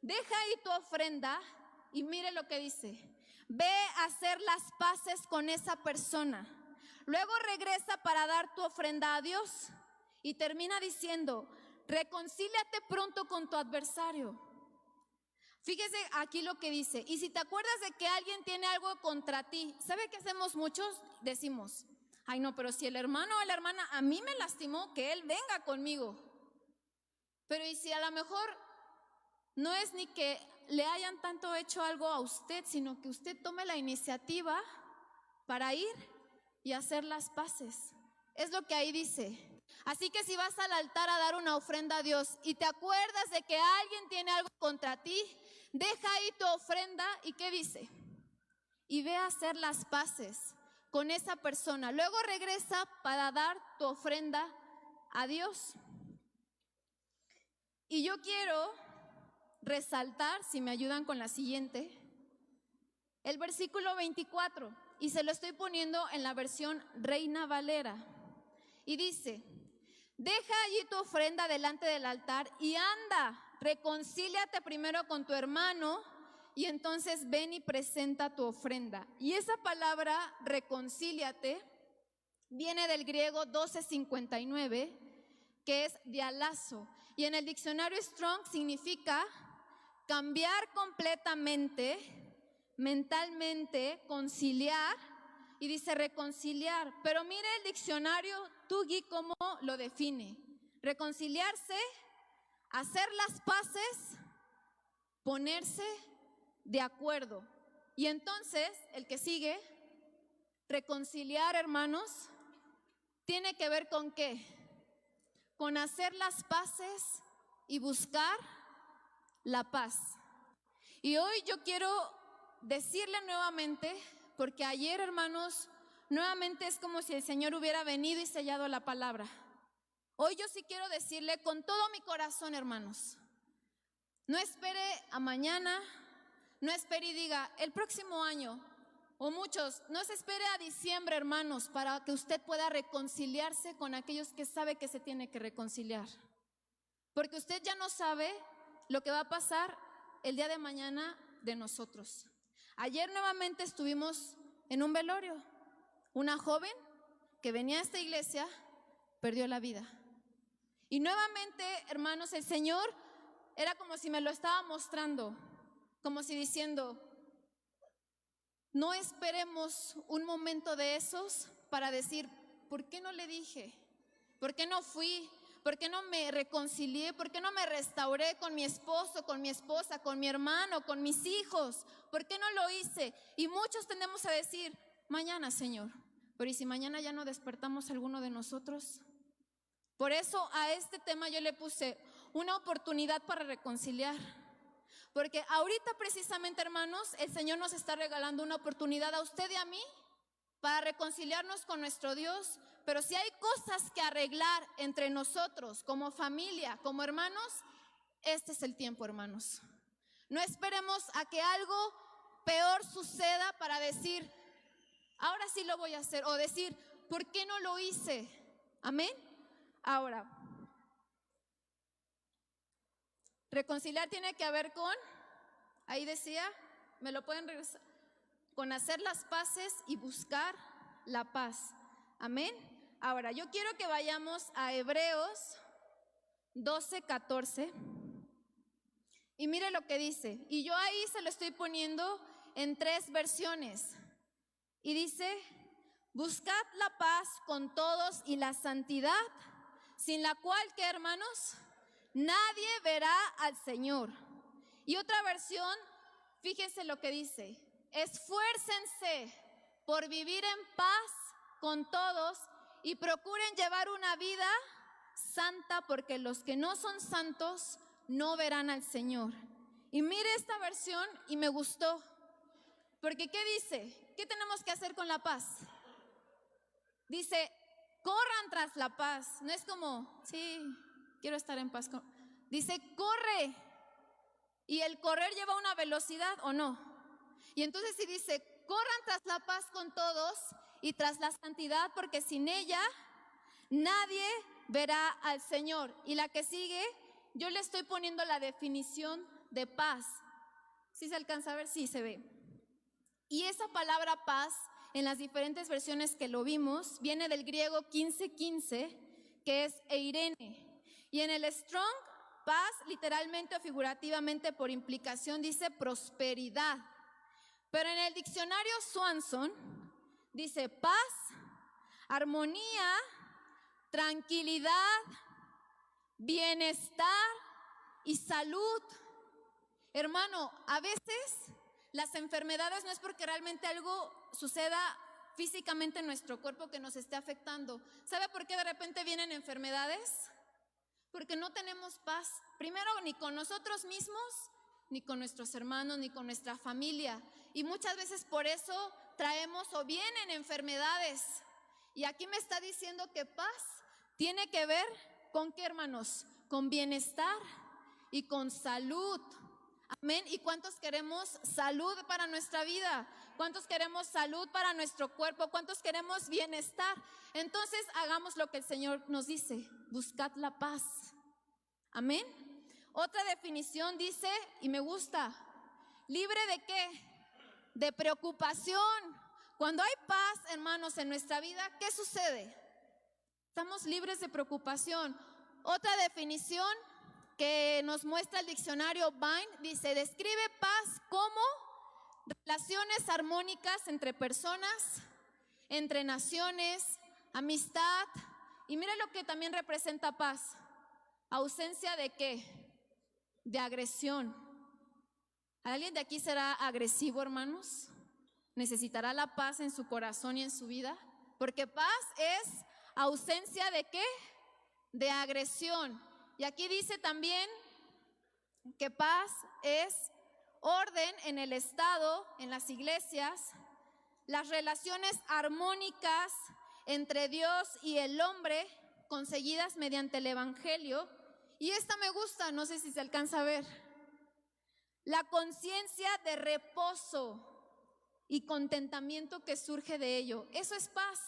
deja ahí tu ofrenda y mire lo que dice, ve a hacer las paces con esa persona, luego regresa para dar tu ofrenda a Dios. Y termina diciendo, reconcíliate pronto con tu adversario. Fíjese aquí lo que dice, y si te acuerdas de que alguien tiene algo contra ti, ¿sabe qué hacemos muchos? Decimos, ay no, pero si el hermano o la hermana a mí me lastimó, que él venga conmigo. Pero y si a lo mejor no es ni que le hayan tanto hecho algo a usted, sino que usted tome la iniciativa para ir y hacer las paces. Es lo que ahí dice. Así que si vas al altar a dar una ofrenda a Dios y te acuerdas de que alguien tiene algo contra ti, deja ahí tu ofrenda y ¿qué dice? y ve a hacer las paces con esa persona. Luego regresa para dar tu ofrenda a Dios. Y yo quiero resaltar, si me ayudan con la siguiente, el versículo 24, y se lo estoy poniendo en la versión Reina Valera. Y dice: deja allí tu ofrenda delante del altar y anda, reconcíliate primero con tu hermano y entonces ven y presenta tu ofrenda. Y esa palabra reconcíliate viene del griego 1259, que es dialazo, y en el diccionario Strong significa cambiar completamente, mentalmente, conciliar, y dice reconciliar. Pero mire el diccionario Tugui cómo lo define: reconciliarse, hacer las paces, ponerse de acuerdo. Y entonces el que sigue, reconciliar, hermanos, tiene que ver con ¿qué? Con hacer las paces y buscar la paz. Y hoy yo quiero decirle nuevamente, porque ayer, hermanos, nuevamente es como si el Señor hubiera venido y sellado la palabra. Hoy yo sí quiero decirle con todo mi corazón, hermanos, no espere a mañana, no espere y diga el próximo año, o muchos, no se espere a diciembre, hermanos, para que usted pueda reconciliarse con aquellos que sabe que se tiene que reconciliar. Porque usted ya no sabe lo que va a pasar el día de mañana de nosotros. Ayer nuevamente estuvimos en un velorio. Una joven que venía a esta iglesia perdió la vida. Y nuevamente, hermanos, el Señor era como si me lo estaba mostrando, como si diciendo: no esperemos un momento de esos para decir, ¿por qué no le dije? ¿Por qué no fui? ¿Por qué no me reconcilié? ¿Por qué no me restauré con mi esposo, con mi esposa, con mi hermano, con mis hijos? ¿Por qué no lo hice? Y muchos tendemos a decir, mañana, Señor. Pero ¿y si mañana ya no despertamos alguno de nosotros? Por eso a este tema yo le puse una oportunidad para reconciliar. Porque ahorita precisamente, hermanos, el Señor nos está regalando una oportunidad a usted y a mí para reconciliarnos con nuestro Dios. Pero si hay cosas que arreglar entre nosotros, como familia, como hermanos, este es el tiempo, hermanos. No esperemos a que algo peor suceda para decir, ahora sí lo voy a hacer, o decir, ¿por qué no lo hice? Amén. Ahora, reconciliar tiene que ver con, ahí decía, me lo pueden regresar, con hacer las paces y buscar la paz. Amén. Ahora, yo quiero que vayamos a Hebreos 12:14 y mire lo que dice. Y yo ahí se lo estoy poniendo en 3 versiones. Y dice, buscad la paz con todos y la santidad, sin la cual, ¿qué, hermanos? Nadie verá al Señor. Y otra versión, fíjense lo que dice: esfuércense por vivir en paz con todos y procuren llevar una vida santa, porque los que no son santos no verán al Señor. Y mire esta versión y me gustó, porque ¿qué dice? ¿Qué tenemos que hacer con la paz? Dice, corran tras la paz. No es como, sí, quiero estar en paz. Dice, corre. Y el correr lleva una velocidad, ¿o no? Y entonces si dice, corran tras la paz con todos y tras la santidad, porque sin ella nadie verá al Señor. Y la que sigue, yo le estoy poniendo la definición de paz. ¿Sí se alcanza a ver? Sí, se ve. Y esa palabra paz, en las diferentes versiones que lo vimos, viene del griego 15:15, que es eirene. Y en el Strong, paz, literalmente o figurativamente por implicación, dice prosperidad. Pero en el diccionario Swanson dice paz, armonía, tranquilidad, bienestar y salud. Hermano, a veces las enfermedades no es porque realmente algo suceda físicamente en nuestro cuerpo que nos esté afectando. ¿Sabe por qué de repente vienen enfermedades? Porque no tenemos paz, primero ni con nosotros mismos, ni con nuestros hermanos, ni con nuestra familia. Y muchas veces por eso traemos o vienen enfermedades. Y aquí me está diciendo que paz tiene que ver con qué, hermanos, con bienestar y con salud. Amén. ¿Y cuántos queremos salud para nuestra vida? ¿Cuántos queremos salud para nuestro cuerpo? ¿Cuántos queremos bienestar? Entonces hagamos lo que el Señor nos dice: buscad la paz. Amén. Otra definición dice, y me gusta: ¿libre de qué? De preocupación. Cuando hay paz, hermanos, en nuestra vida, ¿qué sucede? Estamos libres de preocupación. Otra definición que nos muestra el diccionario Vine dice: describe paz como relaciones armónicas entre personas, entre naciones, amistad. Y mire lo que también representa paz: ausencia de ¿qué? De agresión. ¿Alguien de aquí será agresivo, hermanos? ¿Necesitará la paz en su corazón y en su vida? Porque paz es ausencia de ¿qué? De agresión. Y aquí dice también que paz es orden en el Estado, en las iglesias, las relaciones armónicas entre Dios y el hombre, conseguidas mediante el Evangelio. Y esta me gusta, no sé si se alcanza a ver: la conciencia de reposo y contentamiento que surge de ello. Eso es paz,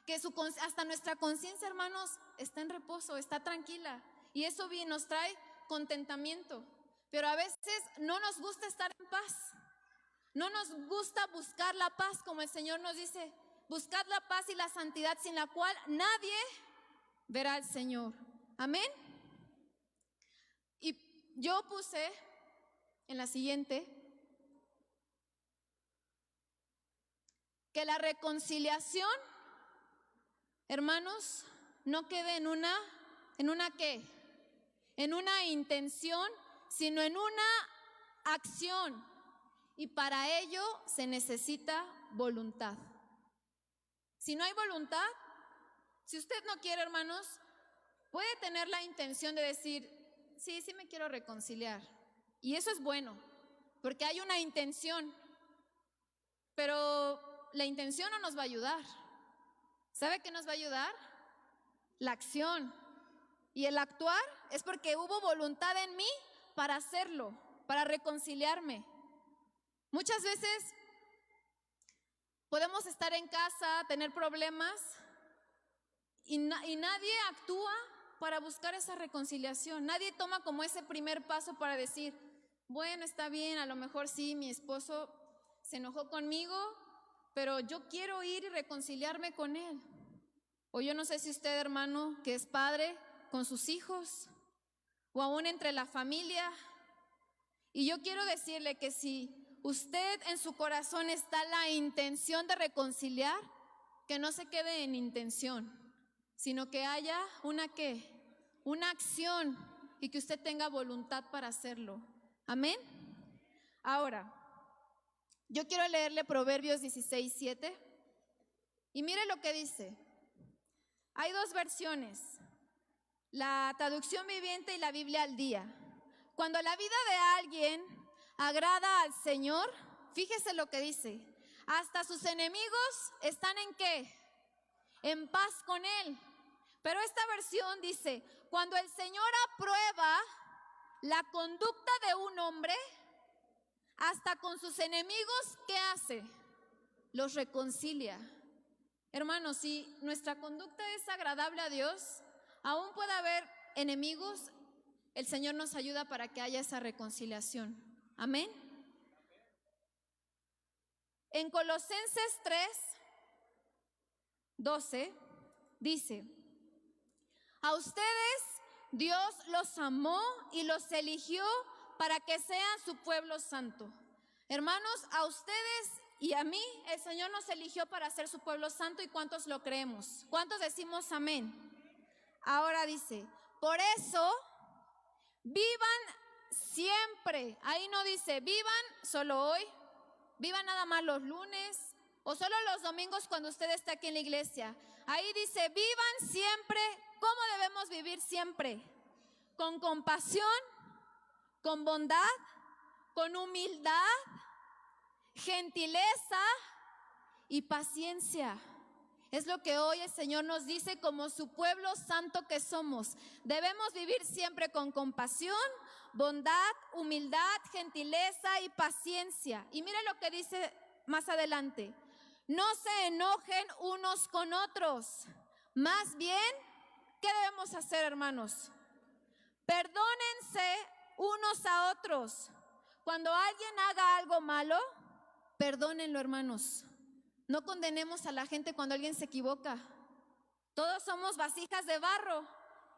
que hasta nuestra conciencia, hermanos, está en reposo, está tranquila. Y eso bien nos trae contentamiento. Pero a veces no nos gusta estar en paz. No nos gusta buscar la paz, como el Señor nos dice: buscad la paz y la santidad, sin la cual nadie verá al Señor. Amén. Y yo puse en la siguiente que la reconciliación, hermanos, no quede en una ¿qué? En una intención, sino en una acción. Y para ello se necesita voluntad. Si no hay voluntad, si usted no quiere, hermanos, puede tener la intención de decir: sí me quiero reconciliar. Y eso es bueno, porque hay una intención. Pero la intención no nos va a ayudar. ¿Sabe qué nos va a ayudar? La acción. Y el actuar es porque hubo voluntad en mí para hacerlo, para reconciliarme. Muchas veces podemos estar en casa, tener problemas y nadie actúa para buscar esa reconciliación. Nadie toma como ese primer paso para decir: bueno, está bien, a lo mejor sí, mi esposo se enojó conmigo, pero yo quiero ir y reconciliarme con él. O yo no sé si usted, hermano, que es padre, con sus hijos, o aún entre la familia. Y yo quiero decirle que si usted en su corazón está la intención de reconciliar, que no se quede en intención, sino que haya una ¿qué? Una acción, y que usted tenga voluntad para hacerlo. Amén. Ahora, yo quiero leerle Proverbios 16:7. Y mire lo que dice. Hay dos versiones: la traducción viviente y la Biblia al día. Cuando la vida de alguien agrada al Señor, fíjese lo que dice: hasta sus enemigos están ¿en qué? En paz con él. Pero esta versión dice: cuando el Señor aprueba la conducta de un hombre, hasta con sus enemigos, ¿qué hace? Los reconcilia. Hermanos, si nuestra conducta es agradable a Dios, aún puede haber enemigos, el Señor nos ayuda para que haya esa reconciliación. Amén. En Colosenses 3:12 dice: a ustedes Dios los amó y los eligió para que sean su pueblo santo. Hermanos, a ustedes y a mí el Señor nos eligió para ser su pueblo santo. ¿Y cuántos lo creemos? ¿Cuántos decimos amén? Ahora dice: por eso vivan siempre. Ahí no dice vivan solo hoy, vivan nada más los lunes o solo los domingos cuando usted está aquí en la iglesia. Ahí dice vivan siempre. ¿Cómo debemos vivir siempre? Con compasión, con bondad, con humildad, gentileza y paciencia. Es lo que hoy el Señor nos dice como su pueblo santo que somos. Debemos vivir siempre con compasión, bondad, humildad, gentileza y paciencia. Y mire lo que dice más adelante. No se enojen unos con otros. Más bien, ¿qué debemos hacer, hermanos? Perdónense unos a otros. Cuando alguien haga algo malo, perdónenlo, hermanos. No condenemos a la gente cuando alguien se equivoca. Todos somos vasijas de barro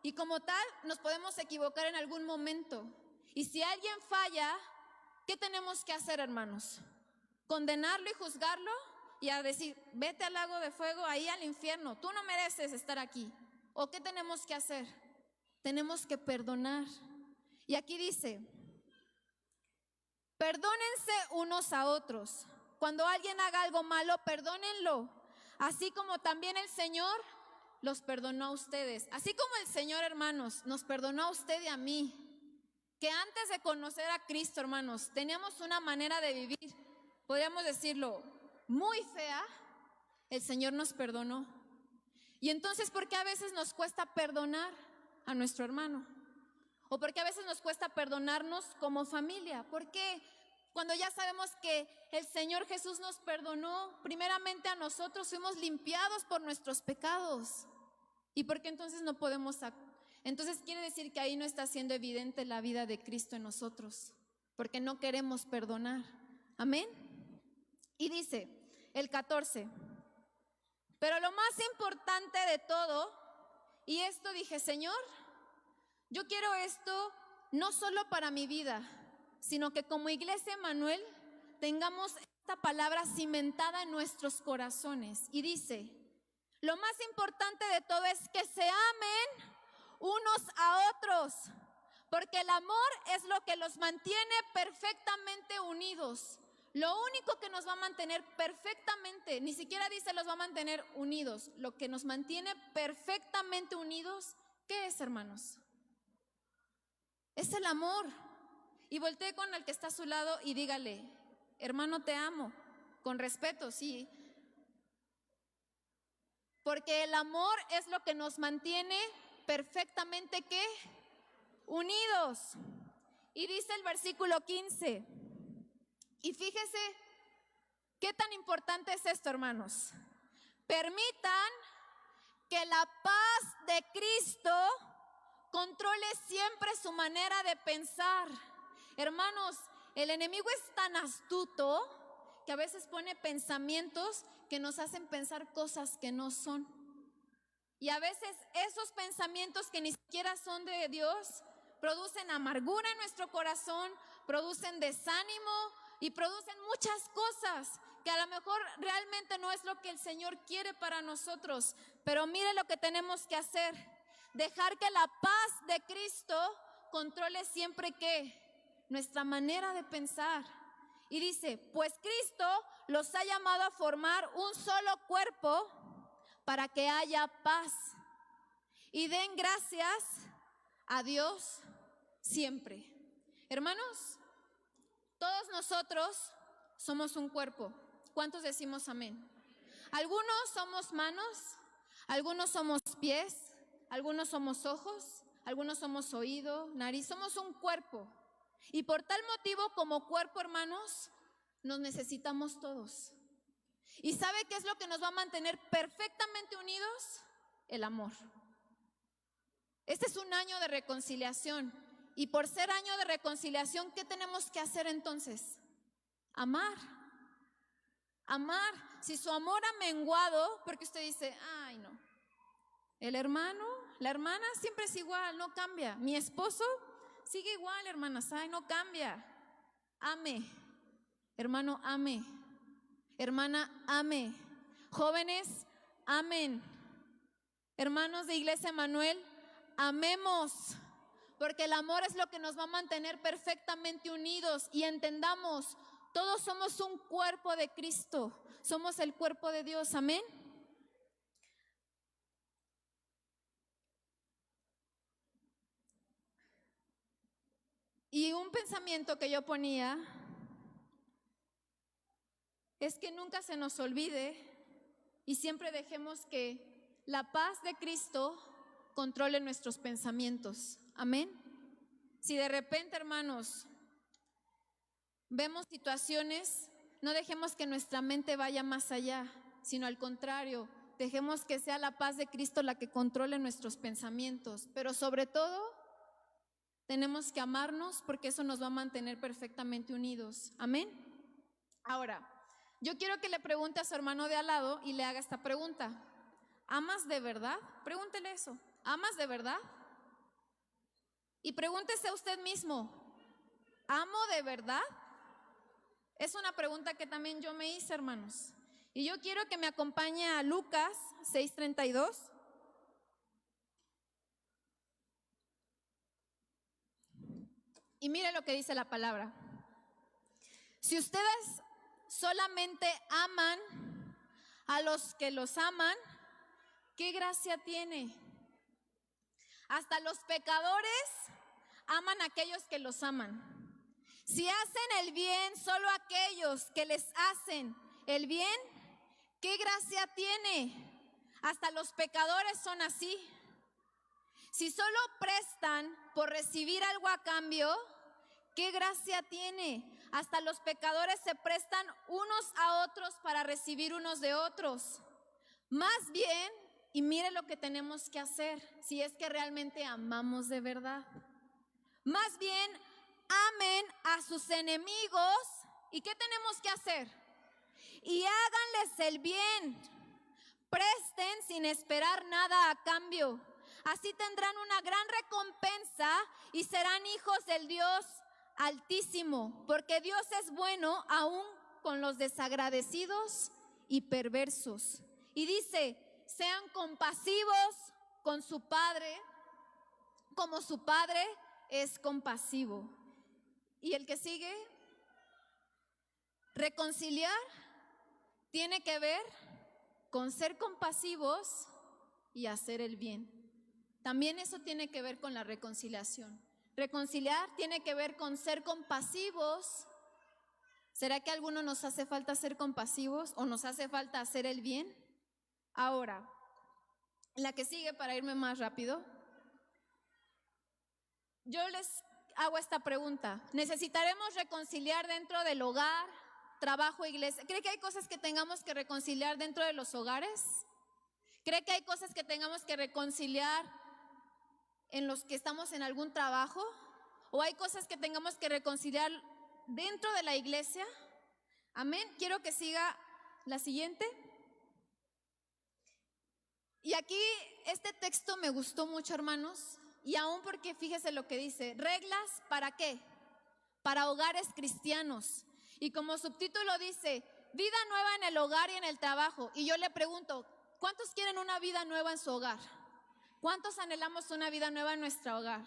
y como tal nos podemos equivocar en algún momento. Y si alguien falla, ¿qué tenemos que hacer, hermanos? ¿Condenarlo y juzgarlo? Y a decir, vete al lago de fuego, ahí al infierno, tú no mereces estar aquí. ¿O qué tenemos que hacer? Tenemos que perdonar. Y aquí dice, perdónense unos a otros. Cuando alguien haga algo malo, perdónenlo. Así como también el Señor los perdonó a ustedes. Así como el Señor, hermanos, nos perdonó a usted y a mí. Que antes de conocer a Cristo, hermanos, teníamos una manera de vivir, podríamos decirlo, muy fea. El Señor nos perdonó. Y entonces, ¿por qué a veces nos cuesta perdonar a nuestro hermano? ¿O por qué a veces nos cuesta perdonarnos como familia? ¿Por qué? Cuando ya sabemos que el Señor Jesús nos perdonó, primeramente a nosotros fuimos limpiados por nuestros pecados. ¿Y por qué entonces no podemos? Entonces quiere decir que ahí no está siendo evidente la vida de Cristo en nosotros, porque no queremos perdonar. Amén. Y dice el 14, pero lo más importante de todo, y esto dije, Señor, yo quiero esto no solo para mi vida, sino que como Iglesia Emmanuel tengamos esta palabra cimentada en nuestros corazones. Y dice, lo más importante de todo es que se amen unos a otros, porque el amor es lo que los mantiene perfectamente unidos. Lo único que nos va a mantener perfectamente, ni siquiera dice los va a mantener unidos, lo que nos mantiene perfectamente unidos, ¿qué es, hermanos? Es el amor. Y voltee con el que está a su lado y dígale, hermano, te amo, con respeto, sí. Porque el amor es lo que nos mantiene perfectamente, ¿qué? Unidos. Y dice el versículo 15, y fíjese qué tan importante es esto, hermanos. Permitan que la paz de Cristo controle siempre su manera de pensar. Hermanos, el enemigo es tan astuto que a veces pone pensamientos que nos hacen pensar cosas que no son. Y a veces esos pensamientos que ni siquiera son de Dios producen amargura en nuestro corazón, producen desánimo y producen muchas cosas que a lo mejor realmente no es lo que el Señor quiere para nosotros. Pero mire lo que tenemos que hacer: dejar que la paz de Cristo controle siempre ¿qué? Nuestra manera de pensar. Y dice, pues Cristo los ha llamado a formar un solo cuerpo para que haya paz. Y den gracias a Dios siempre. Hermanos, todos nosotros somos un cuerpo. ¿Cuántos decimos amén? Algunos somos manos, algunos somos pies, algunos somos ojos, algunos somos oído, nariz. Somos un cuerpo. Y por tal motivo, como cuerpo, hermanos, nos necesitamos todos. ¿Y sabe qué es lo que nos va a mantener perfectamente unidos? El amor. Este es un año de reconciliación. Y por ser año de reconciliación, ¿qué tenemos que hacer entonces? Amar. Amar. Si su amor ha menguado, porque usted dice, ay no, el hermano, la hermana siempre es igual, no cambia. Mi esposo sigue igual, hermanas, ay, no cambia. Ame. Hermano, ame. Hermana, ame. Jóvenes, amen. Hermanos de Iglesia Emmanuel, amemos, porque el amor es lo que nos va a mantener perfectamente unidos. Y entendamos, todos somos un cuerpo de Cristo, somos el cuerpo de Dios, amén. Y un pensamiento que yo ponía es que nunca se nos olvide y siempre dejemos que la paz de Cristo controle nuestros pensamientos. Amén. Si de repente, hermanos, vemos situaciones, no dejemos que nuestra mente vaya más allá, sino al contrario, dejemos que sea la paz de Cristo la que controle nuestros pensamientos. Pero sobre todo, tenemos que amarnos porque eso nos va a mantener perfectamente unidos. Amén. Ahora, yo quiero que le pregunte a su hermano de al lado y le haga esta pregunta. ¿Amas de verdad? Pregúntele eso. ¿Amas de verdad? Y pregúntese a usted mismo, ¿amo de verdad? Es una pregunta que también yo me hice, hermanos. Y yo quiero que me acompañe a Lucas 6:32. Y mire lo que dice la palabra. Si ustedes solamente aman a los que los aman, ¿qué gracia tiene? Hasta los pecadores aman a aquellos que los aman. Si hacen el bien solo a aquellos que les hacen el bien, ¿qué gracia tiene? Hasta los pecadores son así. Si solo prestan por recibir algo a cambio, ¿qué gracia tiene? Hasta los pecadores se prestan unos a otros para recibir unos de otros. Más bien, y mire lo que tenemos que hacer, si es que realmente amamos de verdad. Más bien, amen a sus enemigos. ¿Y qué tenemos que hacer? Y háganles el bien. Presten sin esperar nada a cambio. Así tendrán una gran recompensa y serán hijos del Dios Altísimo, porque Dios es bueno aún con los desagradecidos y perversos. Y dice, sean compasivos con su Padre, como su Padre es compasivo. Y el que sigue, reconciliar tiene que ver con ser compasivos y hacer el bien. También eso tiene que ver con la reconciliación. Reconciliar tiene que ver con ser compasivos. ¿Será que a alguno nos hace falta ser compasivos o nos hace falta hacer el bien? Ahora, la que sigue para irme más rápido. Yo les hago esta pregunta. ¿Necesitaremos reconciliar dentro del hogar, trabajo, iglesia? ¿Cree que hay cosas que tengamos que reconciliar dentro de los hogares? ¿Cree que hay cosas que tengamos que reconciliar en los que estamos en algún trabajo? ¿O hay cosas que tengamos que reconciliar dentro de la iglesia? Amén. Quiero que siga la siguiente. Y aquí este texto me gustó mucho, hermanos, y aún porque fíjese lo que dice, reglas ¿para qué? Para hogares cristianos. Y como subtítulo dice, vida nueva en el hogar y en el trabajo. Y yo le pregunto, ¿cuántos quieren una vida nueva en su hogar? ¿Cuántos anhelamos una vida nueva en nuestro hogar?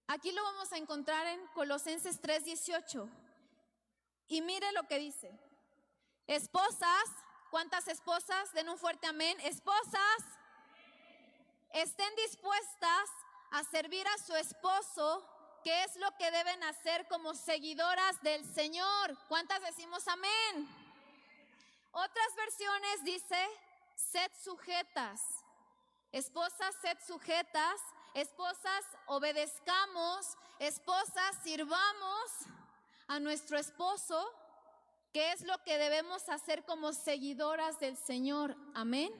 Aquí lo vamos a encontrar en Colosenses 3:18. Y mire lo que dice. Esposas, ¿cuántas esposas? Den un fuerte amén. Esposas, estén dispuestas a servir a su esposo, que es lo que deben hacer como seguidoras del Señor. ¿Cuántas decimos amén? Otras versiones dice, sed sujetas. Esposas, sed sujetas. Esposas, obedezcamos. Esposas, sirvamos a nuestro esposo, que es lo que debemos hacer como seguidoras del Señor. Amén.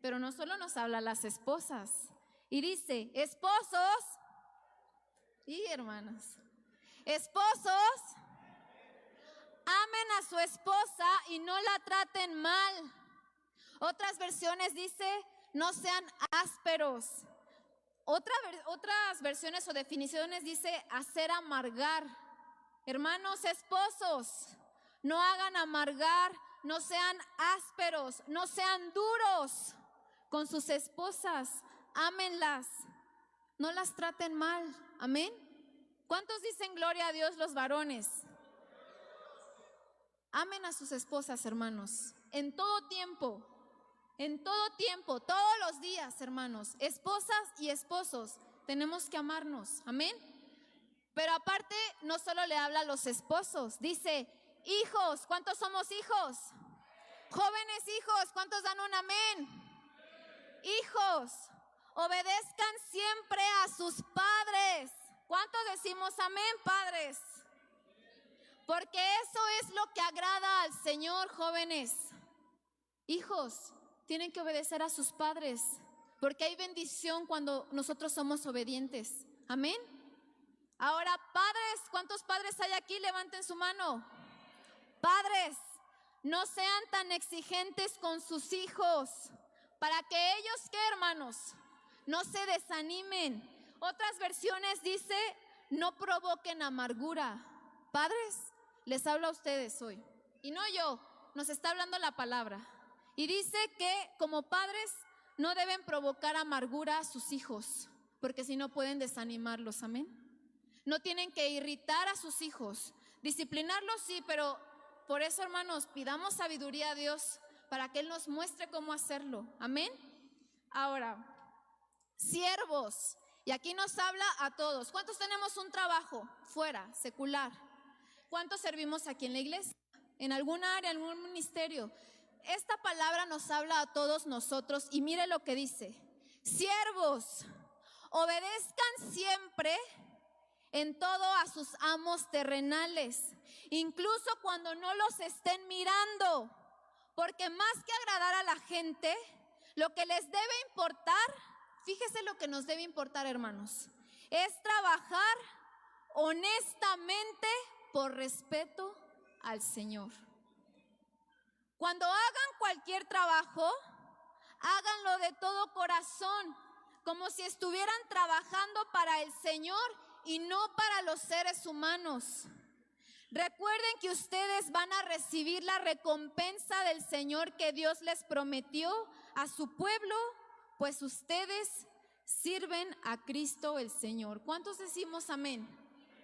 Pero no solo nos habla las esposas. Y dice, esposos, y hermanos, esposos, amen a su esposa y no la traten mal. Otras versiones dice, no sean ásperos. Otras versiones o definiciones dice, hacer amargar. Hermanos esposos, no hagan amargar, no sean ásperos, no sean duros con sus esposas. Ámenlas, no las traten mal. Amén. ¿Cuántos dicen gloria a Dios los varones? Amen a sus esposas, hermanos, en todo tiempo, todos los días, hermanos. Esposas y esposos, tenemos que amarnos. Amén. Pero aparte, no solo le habla a los esposos, dice, hijos, ¿cuántos somos hijos? Jóvenes hijos, ¿cuántos dan un amén? Hijos, obedezcan siempre a sus padres. ¿Cuántos decimos amén, padres? Porque eso es lo que agrada al Señor, jóvenes. Hijos, tienen que obedecer a sus padres, porque hay bendición cuando nosotros somos obedientes. Amén. Ahora, padres, ¿cuántos padres hay aquí? Levanten su mano. Padres, no sean tan exigentes con sus hijos, para que ellos, ¿qué, hermanos? No se desanimen. Otras versiones dice, no provoquen amargura. Padres, les hablo a ustedes hoy, y no yo, nos está hablando la palabra. Y dice que como padres no deben provocar amargura a sus hijos, porque si no pueden desanimarlos, amén. No tienen que irritar a sus hijos, disciplinarlos sí, pero por eso, hermanos, pidamos sabiduría a Dios para que Él nos muestre cómo hacerlo, amén. Ahora, siervos, y aquí nos habla a todos. ¿Cuántos tenemos un trabajo fuera, secular? ¿Cuántos servimos aquí en la iglesia? ¿En alguna área, en algún ministerio? Esta palabra nos habla a todos nosotros y mire lo que dice. Siervos, obedezcan siempre en todo a sus amos terrenales, incluso cuando no los estén mirando, porque más que agradar a la gente, lo que les debe importar, fíjese lo que nos debe importar, hermanos, es trabajar honestamente por respeto al Señor. Cuando hagan cualquier trabajo, háganlo de todo corazón, como si estuvieran trabajando para el Señor y no para los seres humanos. Recuerden que ustedes van a recibir la recompensa del Señor que Dios les prometió a su pueblo, pues ustedes sirven a Cristo el Señor. ¿Cuántos decimos amén?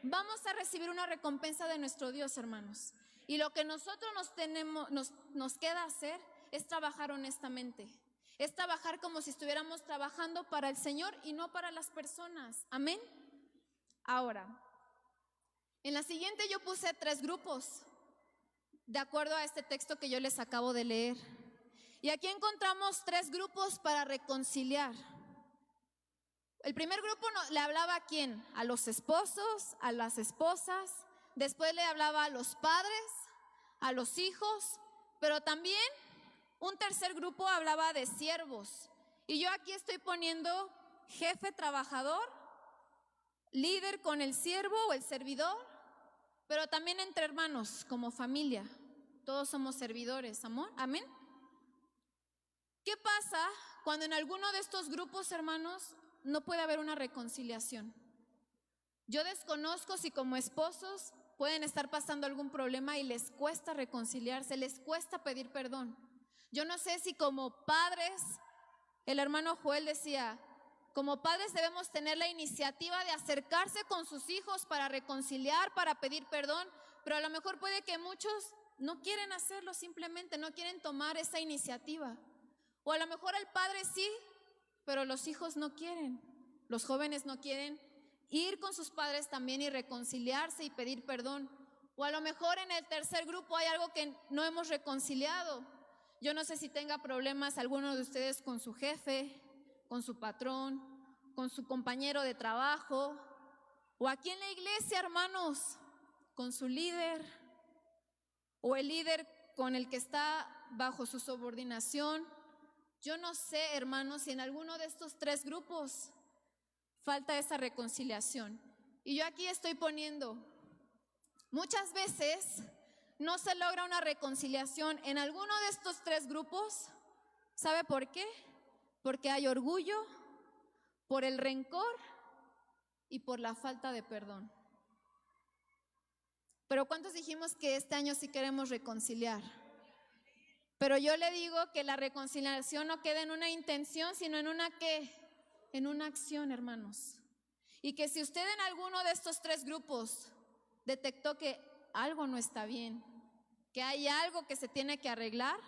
Vamos a recibir una recompensa de nuestro Dios, hermanos. Y lo que nosotros nos queda hacer es trabajar honestamente. Es trabajar como si estuviéramos trabajando para el Señor y no para las personas. Amén. Ahora, en la siguiente yo puse 3 grupos, de acuerdo a este texto que yo les acabo de leer. Y aquí encontramos 3 grupos para reconciliar. El primer grupo le hablaba ¿a quién? A los esposos, a las esposas. Después le hablaba a los padres, a los hijos, pero también un tercer grupo hablaba de siervos. Y yo aquí estoy poniendo jefe trabajador, líder con el siervo o el servidor, pero también entre hermanos, como familia. Todos somos servidores, amor, amén. ¿Qué pasa cuando en alguno de estos grupos, hermanos, no puede haber una reconciliación? Yo desconozco si como esposos pueden estar pasando algún problema y les cuesta reconciliarse, les cuesta pedir perdón. Yo no sé si como padres, el hermano Joel decía, como padres debemos tener la iniciativa de acercarse con sus hijos para reconciliar, para pedir perdón, pero a lo mejor puede que muchos no quieren hacerlo, simplemente no quieren tomar esa iniciativa. O a lo mejor el padre sí, pero los hijos no quieren, los jóvenes no quieren ir con sus padres también y reconciliarse y pedir perdón. O a lo mejor en el tercer grupo hay algo que no hemos reconciliado. Yo no sé si tenga problemas alguno de ustedes con su jefe, con su patrón, con su compañero de trabajo, o aquí en la iglesia, hermanos, con su líder, o el líder con el que está bajo su subordinación. Yo no sé, hermanos, si en alguno de estos 3 grupos falta esa reconciliación. Y yo aquí estoy poniendo, muchas veces no se logra una reconciliación en alguno de estos 3 grupos. ¿Sabe por qué? Porque hay orgullo, por el rencor y por la falta de perdón. Pero ¿cuántos dijimos que este año sí queremos reconciliar? Pero yo le digo que la reconciliación no queda en una intención, sino en una ¿qué? En una acción, hermanos. Y que si usted en alguno de estos 3 grupos detectó que algo no está bien, que hay algo que se tiene que arreglar,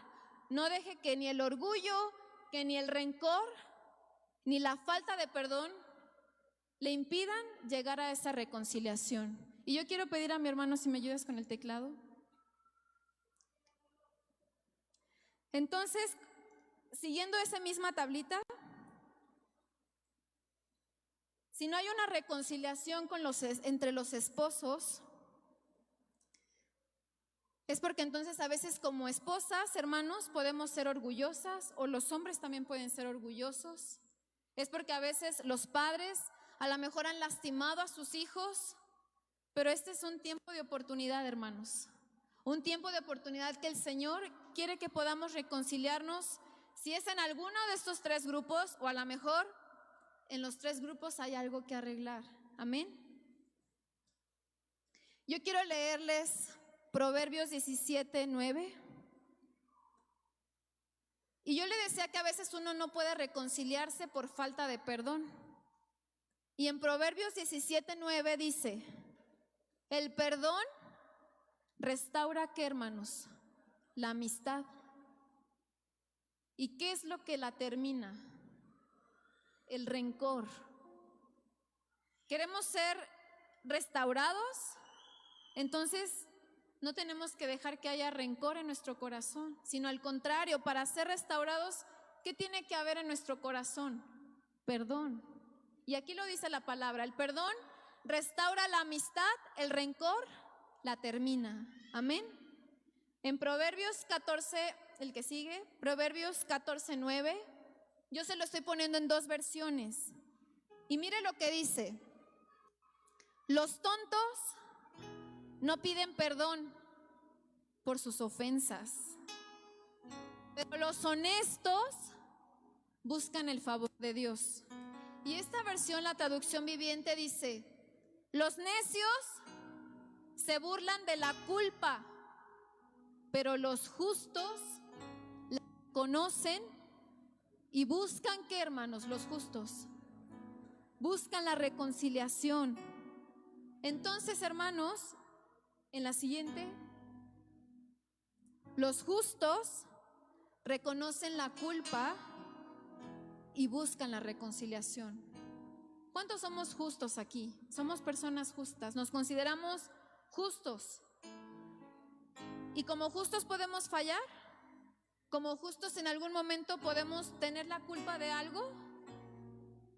no deje que ni el orgullo, que ni el rencor, ni la falta de perdón le impidan llegar a esa reconciliación. Y yo quiero pedir a mi hermano si me ayudas con el teclado. Entonces, siguiendo esa misma tablita, si no hay una reconciliación entre los esposos, es porque entonces a veces como esposas, hermanos, podemos ser orgullosas, o los hombres también pueden ser orgullosos. Es porque a veces los padres a lo mejor han lastimado a sus hijos, pero este es un tiempo de oportunidad, hermanos. Un tiempo de oportunidad que el Señor quiere que podamos reconciliarnos, si es en alguno de estos tres grupos, o a lo mejor en los tres grupos hay algo que arreglar. Amén. Yo quiero leerles Proverbios 17:9. Y yo le decía que a veces uno no puede reconciliarse por falta de perdón. Y en Proverbios 17:9 dice: el perdón restaura, ¿qué, hermanos? La amistad. ¿Y qué es lo que la termina? El rencor. ¿Queremos ser restaurados? Entonces no tenemos que dejar que haya rencor en nuestro corazón, sino al contrario, para ser restaurados, ¿qué tiene que haber en nuestro corazón? Perdón. Y aquí lo dice la palabra: el perdón restaura la amistad, el rencor la termina. Amén. En Proverbios 14, el que sigue, Proverbios 14:9, yo se lo estoy poniendo en dos versiones. Y mire lo que dice: los tontos no piden perdón por sus ofensas, pero los honestos buscan el favor de Dios. Y esta versión, la traducción viviente, dice: los necios se burlan de la culpa, pero los justos la conocen y buscan, ¿qué, hermanos? Los justos buscan la reconciliación. Entonces, hermanos, en la siguiente, los justos reconocen la culpa y buscan la reconciliación. ¿Cuántos somos justos aquí? Somos personas justas, nos consideramos justos. Y como justos podemos fallar, como justos en algún momento podemos tener la culpa de algo.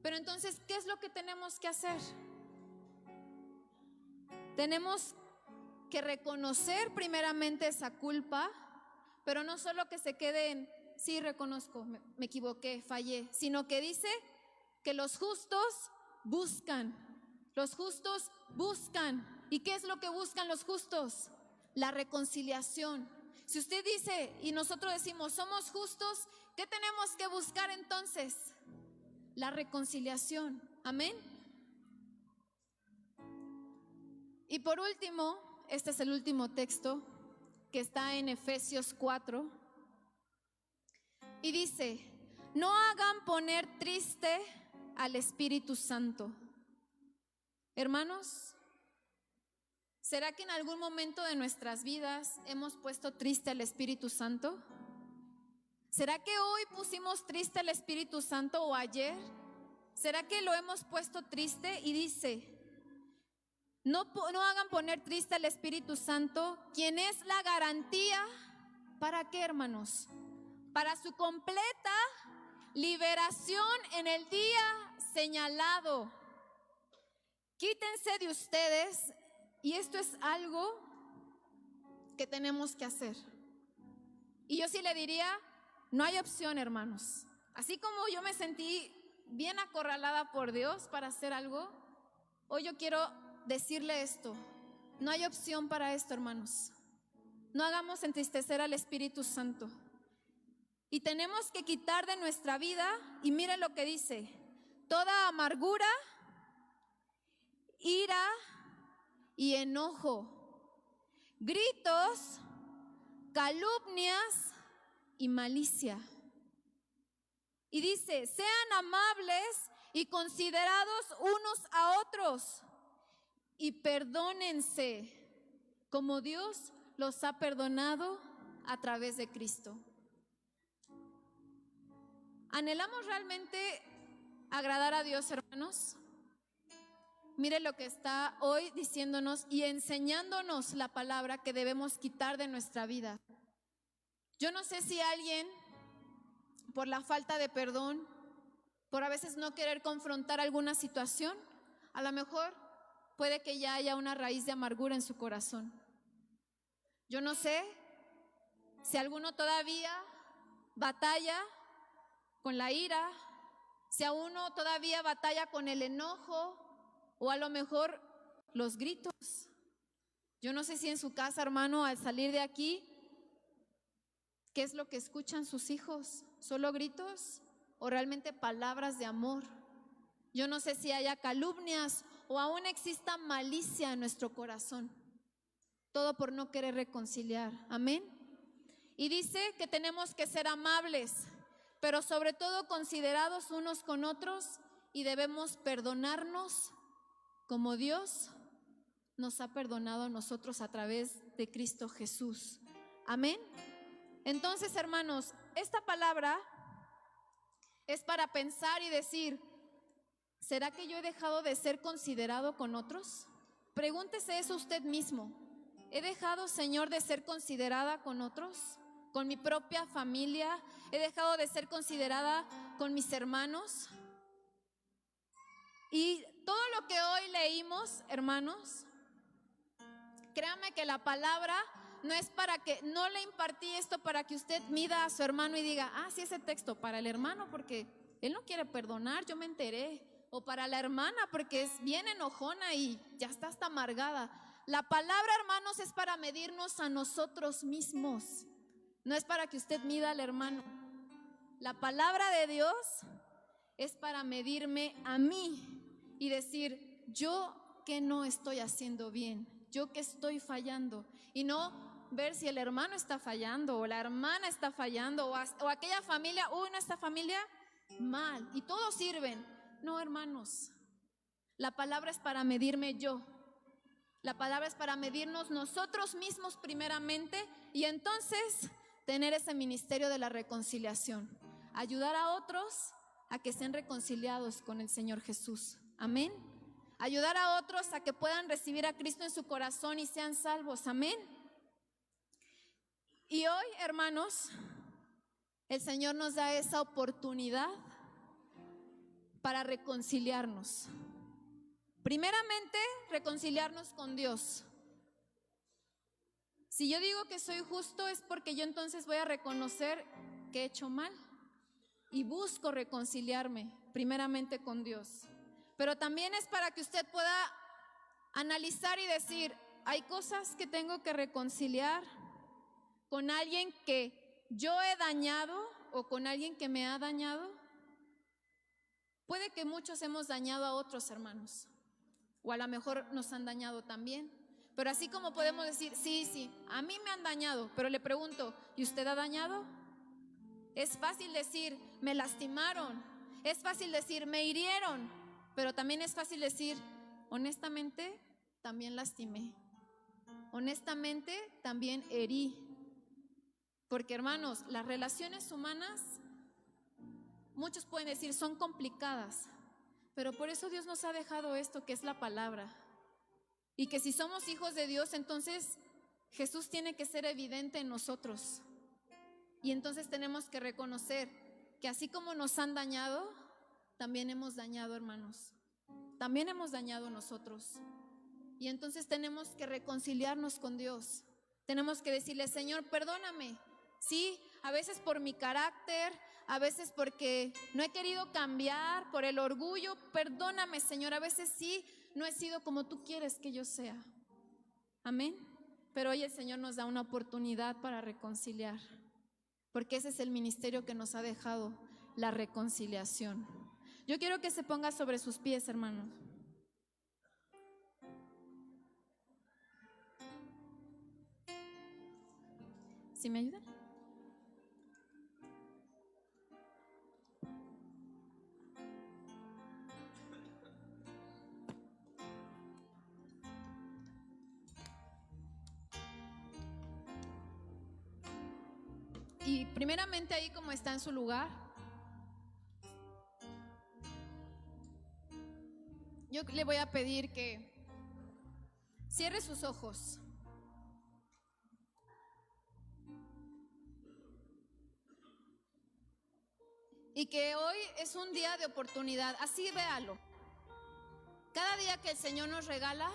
Pero entonces, ¿qué es lo que tenemos que hacer? Tenemos que reconocer primeramente esa culpa, pero no solo que se quede en: sí, reconozco, me equivoqué, fallé, sino que dice que los justos buscan. Los justos buscan. ¿Y qué es lo que buscan los justos? La reconciliación. Si usted dice y nosotros decimos somos justos, ¿qué tenemos que buscar entonces? La reconciliación. Amén. Y por último, este es el último texto que está en Efesios 4. Y dice: no hagan poner triste al Espíritu Santo. Hermanos, ¿será que en algún momento de nuestras vidas hemos puesto triste al Espíritu Santo? ¿Será que hoy pusimos triste al Espíritu Santo, o ayer? ¿Será que lo hemos puesto triste? Y dice: no hagan poner triste al Espíritu Santo, quien es la garantía. ¿Para qué, hermanos? Para su completa liberación en el día señalado. Quítense de ustedes, y esto es algo que tenemos que hacer. Y yo sí le diría, no hay opción, hermanos. Así como yo me sentí bien acorralada por Dios para hacer algo, hoy yo quiero decirle esto: no hay opción para esto, hermanos. No hagamos entristecer al Espíritu Santo. Y tenemos que quitar de nuestra vida, y mire lo que dice: toda amargura, ira y enojo, gritos, calumnias y malicia. Y dice: sean amables y considerados unos a otros, y perdónense como Dios los ha perdonado a través de Cristo. ¿Anhelamos realmente agradar a Dios, hermanos? mire lo que está hoy diciéndonos y enseñándonos la palabra que debemos quitar de nuestra vida. Yo no sé si alguien, por la falta de perdón, por a veces no querer confrontar alguna situación, a lo mejor puede que ya haya una raíz de amargura en su corazón. Yo no sé si alguno todavía batalla con la ira, si a uno todavía batalla con el enojo o a lo mejor los gritos. Yo no sé si en su casa, hermano, al salir de aquí, ¿qué es lo que escuchan sus hijos? ¿Solo gritos o realmente palabras de amor? Yo no sé si haya calumnias o aún exista malicia en nuestro corazón. Todo por no querer reconciliar. Amén. Y dice que tenemos que ser amables, pero sobre todo considerados unos con otros, y debemos perdonarnos como Dios nos ha perdonado a nosotros a través de Cristo Jesús. Amén. Entonces, hermanos, esta palabra es para pensar y decir, ¿será que yo he dejado de ser considerado con otros? Pregúntese eso usted mismo. ¿He dejado, Señor, de ser considerada con otros? ¿Con mi propia familia? ¿He dejado de ser considerada con mis hermanos? Y todo lo que hoy leímos, hermanos, créame que la palabra no es para que, no le impartí esto para que usted mida a su hermano y diga, sí, ese texto para el hermano porque él no quiere perdonar, yo me enteré. O para la hermana porque es bien enojona y ya está hasta amargada. La palabra, hermanos, es para medirnos a nosotros mismos. No es para que usted mida al hermano. La palabra de Dios es para medirme a mí y decir, yo que no estoy haciendo bien, yo que estoy fallando, y no ver si el hermano está fallando o la hermana está fallando o aquella familia, no, esta familia mal y todos sirven. No, hermanos, la palabra es para medirme yo. La palabra es para medirnos nosotros mismos primeramente y entonces tener ese ministerio de la reconciliación. Ayudar a otros a que sean reconciliados con el Señor Jesús. Amén. Ayudar a otros a que puedan recibir a Cristo en su corazón y sean salvos. Amén. Y hoy, hermanos, el Señor nos da esa oportunidad para reconciliarnos. Primeramente, reconciliarnos con Dios. Si yo digo que soy justo es porque yo entonces voy a reconocer que he hecho mal y busco reconciliarme primeramente con Dios. Pero también es para que usted pueda analizar y decir, hay cosas que tengo que reconciliar con alguien que yo he dañado o con alguien que me ha dañado. Puede que muchos hemos dañado a otros hermanos, o a lo mejor nos han dañado también. Pero así como podemos decir, sí, a mí me han dañado, pero le pregunto, ¿y usted ha dañado? Es fácil decir, me lastimaron. Es fácil decir, me hirieron. Pero también es fácil decir, honestamente, también lastimé. Honestamente, también herí. Porque, hermanos, las relaciones humanas, muchos pueden decir, son complicadas. Pero por eso Dios nos ha dejado esto que es la palabra. Y que si somos hijos de Dios, entonces Jesús tiene que ser evidente en nosotros. Y entonces tenemos que reconocer que así como nos han dañado, también hemos dañado, hermanos. También hemos dañado nosotros. Y entonces tenemos que reconciliarnos con Dios. Tenemos que decirle, Señor, perdóname. Sí, a veces por mi carácter, a veces porque no he querido cambiar, por el orgullo. Perdóname, Señor, a veces sí, no he sido como tú quieres que yo sea. Amén. Pero hoy el Señor nos da una oportunidad para reconciliar, porque ese es el ministerio que nos ha dejado, la reconciliación. Yo quiero que se ponga sobre sus pies, hermanos. ¿Sí me ayudan? Y primeramente ahí como está en su lugar, yo le voy a pedir que cierre sus ojos. Y que hoy es un día de oportunidad, así véalo. Cada día que el Señor nos regala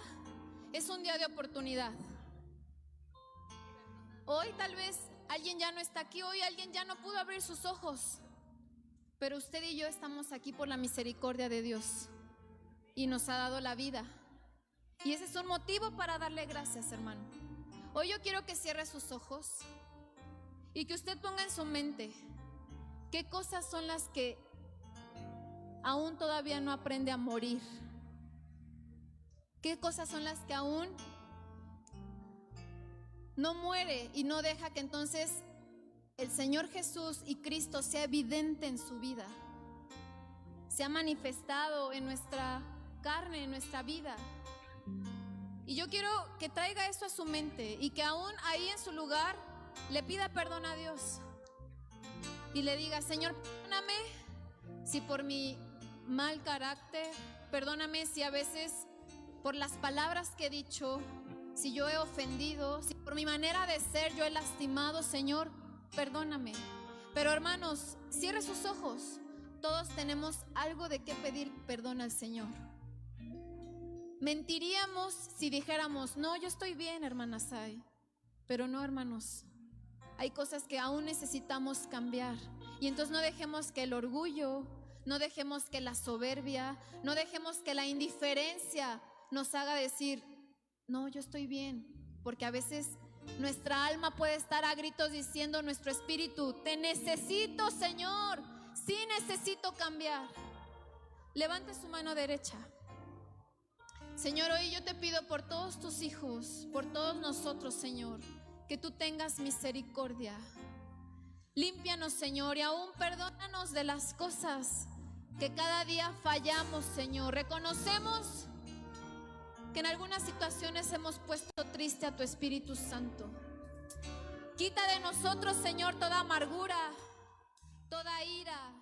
es un día de oportunidad. Hoy tal vez alguien ya no está aquí, hoy alguien ya no pudo abrir sus ojos, pero usted y yo estamos aquí por la misericordia de Dios y nos ha dado la vida. Y ese es un motivo para darle gracias, hermano. Hoy yo quiero que cierre sus ojos y que usted ponga en su mente qué cosas son las que aún todavía no aprende a morir. ¿Qué cosas son las que aún no muere y no deja que entonces el Señor Jesús y Cristo sea evidente en su vida, sea manifestado en nuestra carne, en nuestra vida? Y yo quiero que traiga eso a su mente y que aún ahí en su lugar le pida perdón a Dios y le diga: Señor, perdóname si por mi mal carácter, perdóname si a veces por las palabras que he dicho, si yo he ofendido, si por mi manera de ser yo he lastimado, Señor, perdóname. Pero hermanos, cierre sus ojos. Todos tenemos algo de qué pedir perdón al Señor. Mentiríamos si dijéramos: no, yo estoy bien, hermana Sai. Pero no, hermanos, hay cosas que aún necesitamos cambiar. Y entonces no dejemos que el orgullo, no dejemos que la soberbia, no dejemos que la indiferencia nos haga decir: no, yo estoy bien. Porque a veces nuestra alma puede estar a gritos diciendo: nuestro espíritu, te necesito, Señor, sí necesito cambiar. Levante su mano derecha. Señor, hoy yo te pido por todos tus hijos, por todos nosotros, Señor, que tú tengas misericordia. Límpianos, Señor, y aún perdónanos de las cosas que cada día fallamos, Señor. Reconocemos que en algunas situaciones hemos puesto triste a tu Espíritu Santo. Quita de nosotros, Señor, toda amargura, toda ira,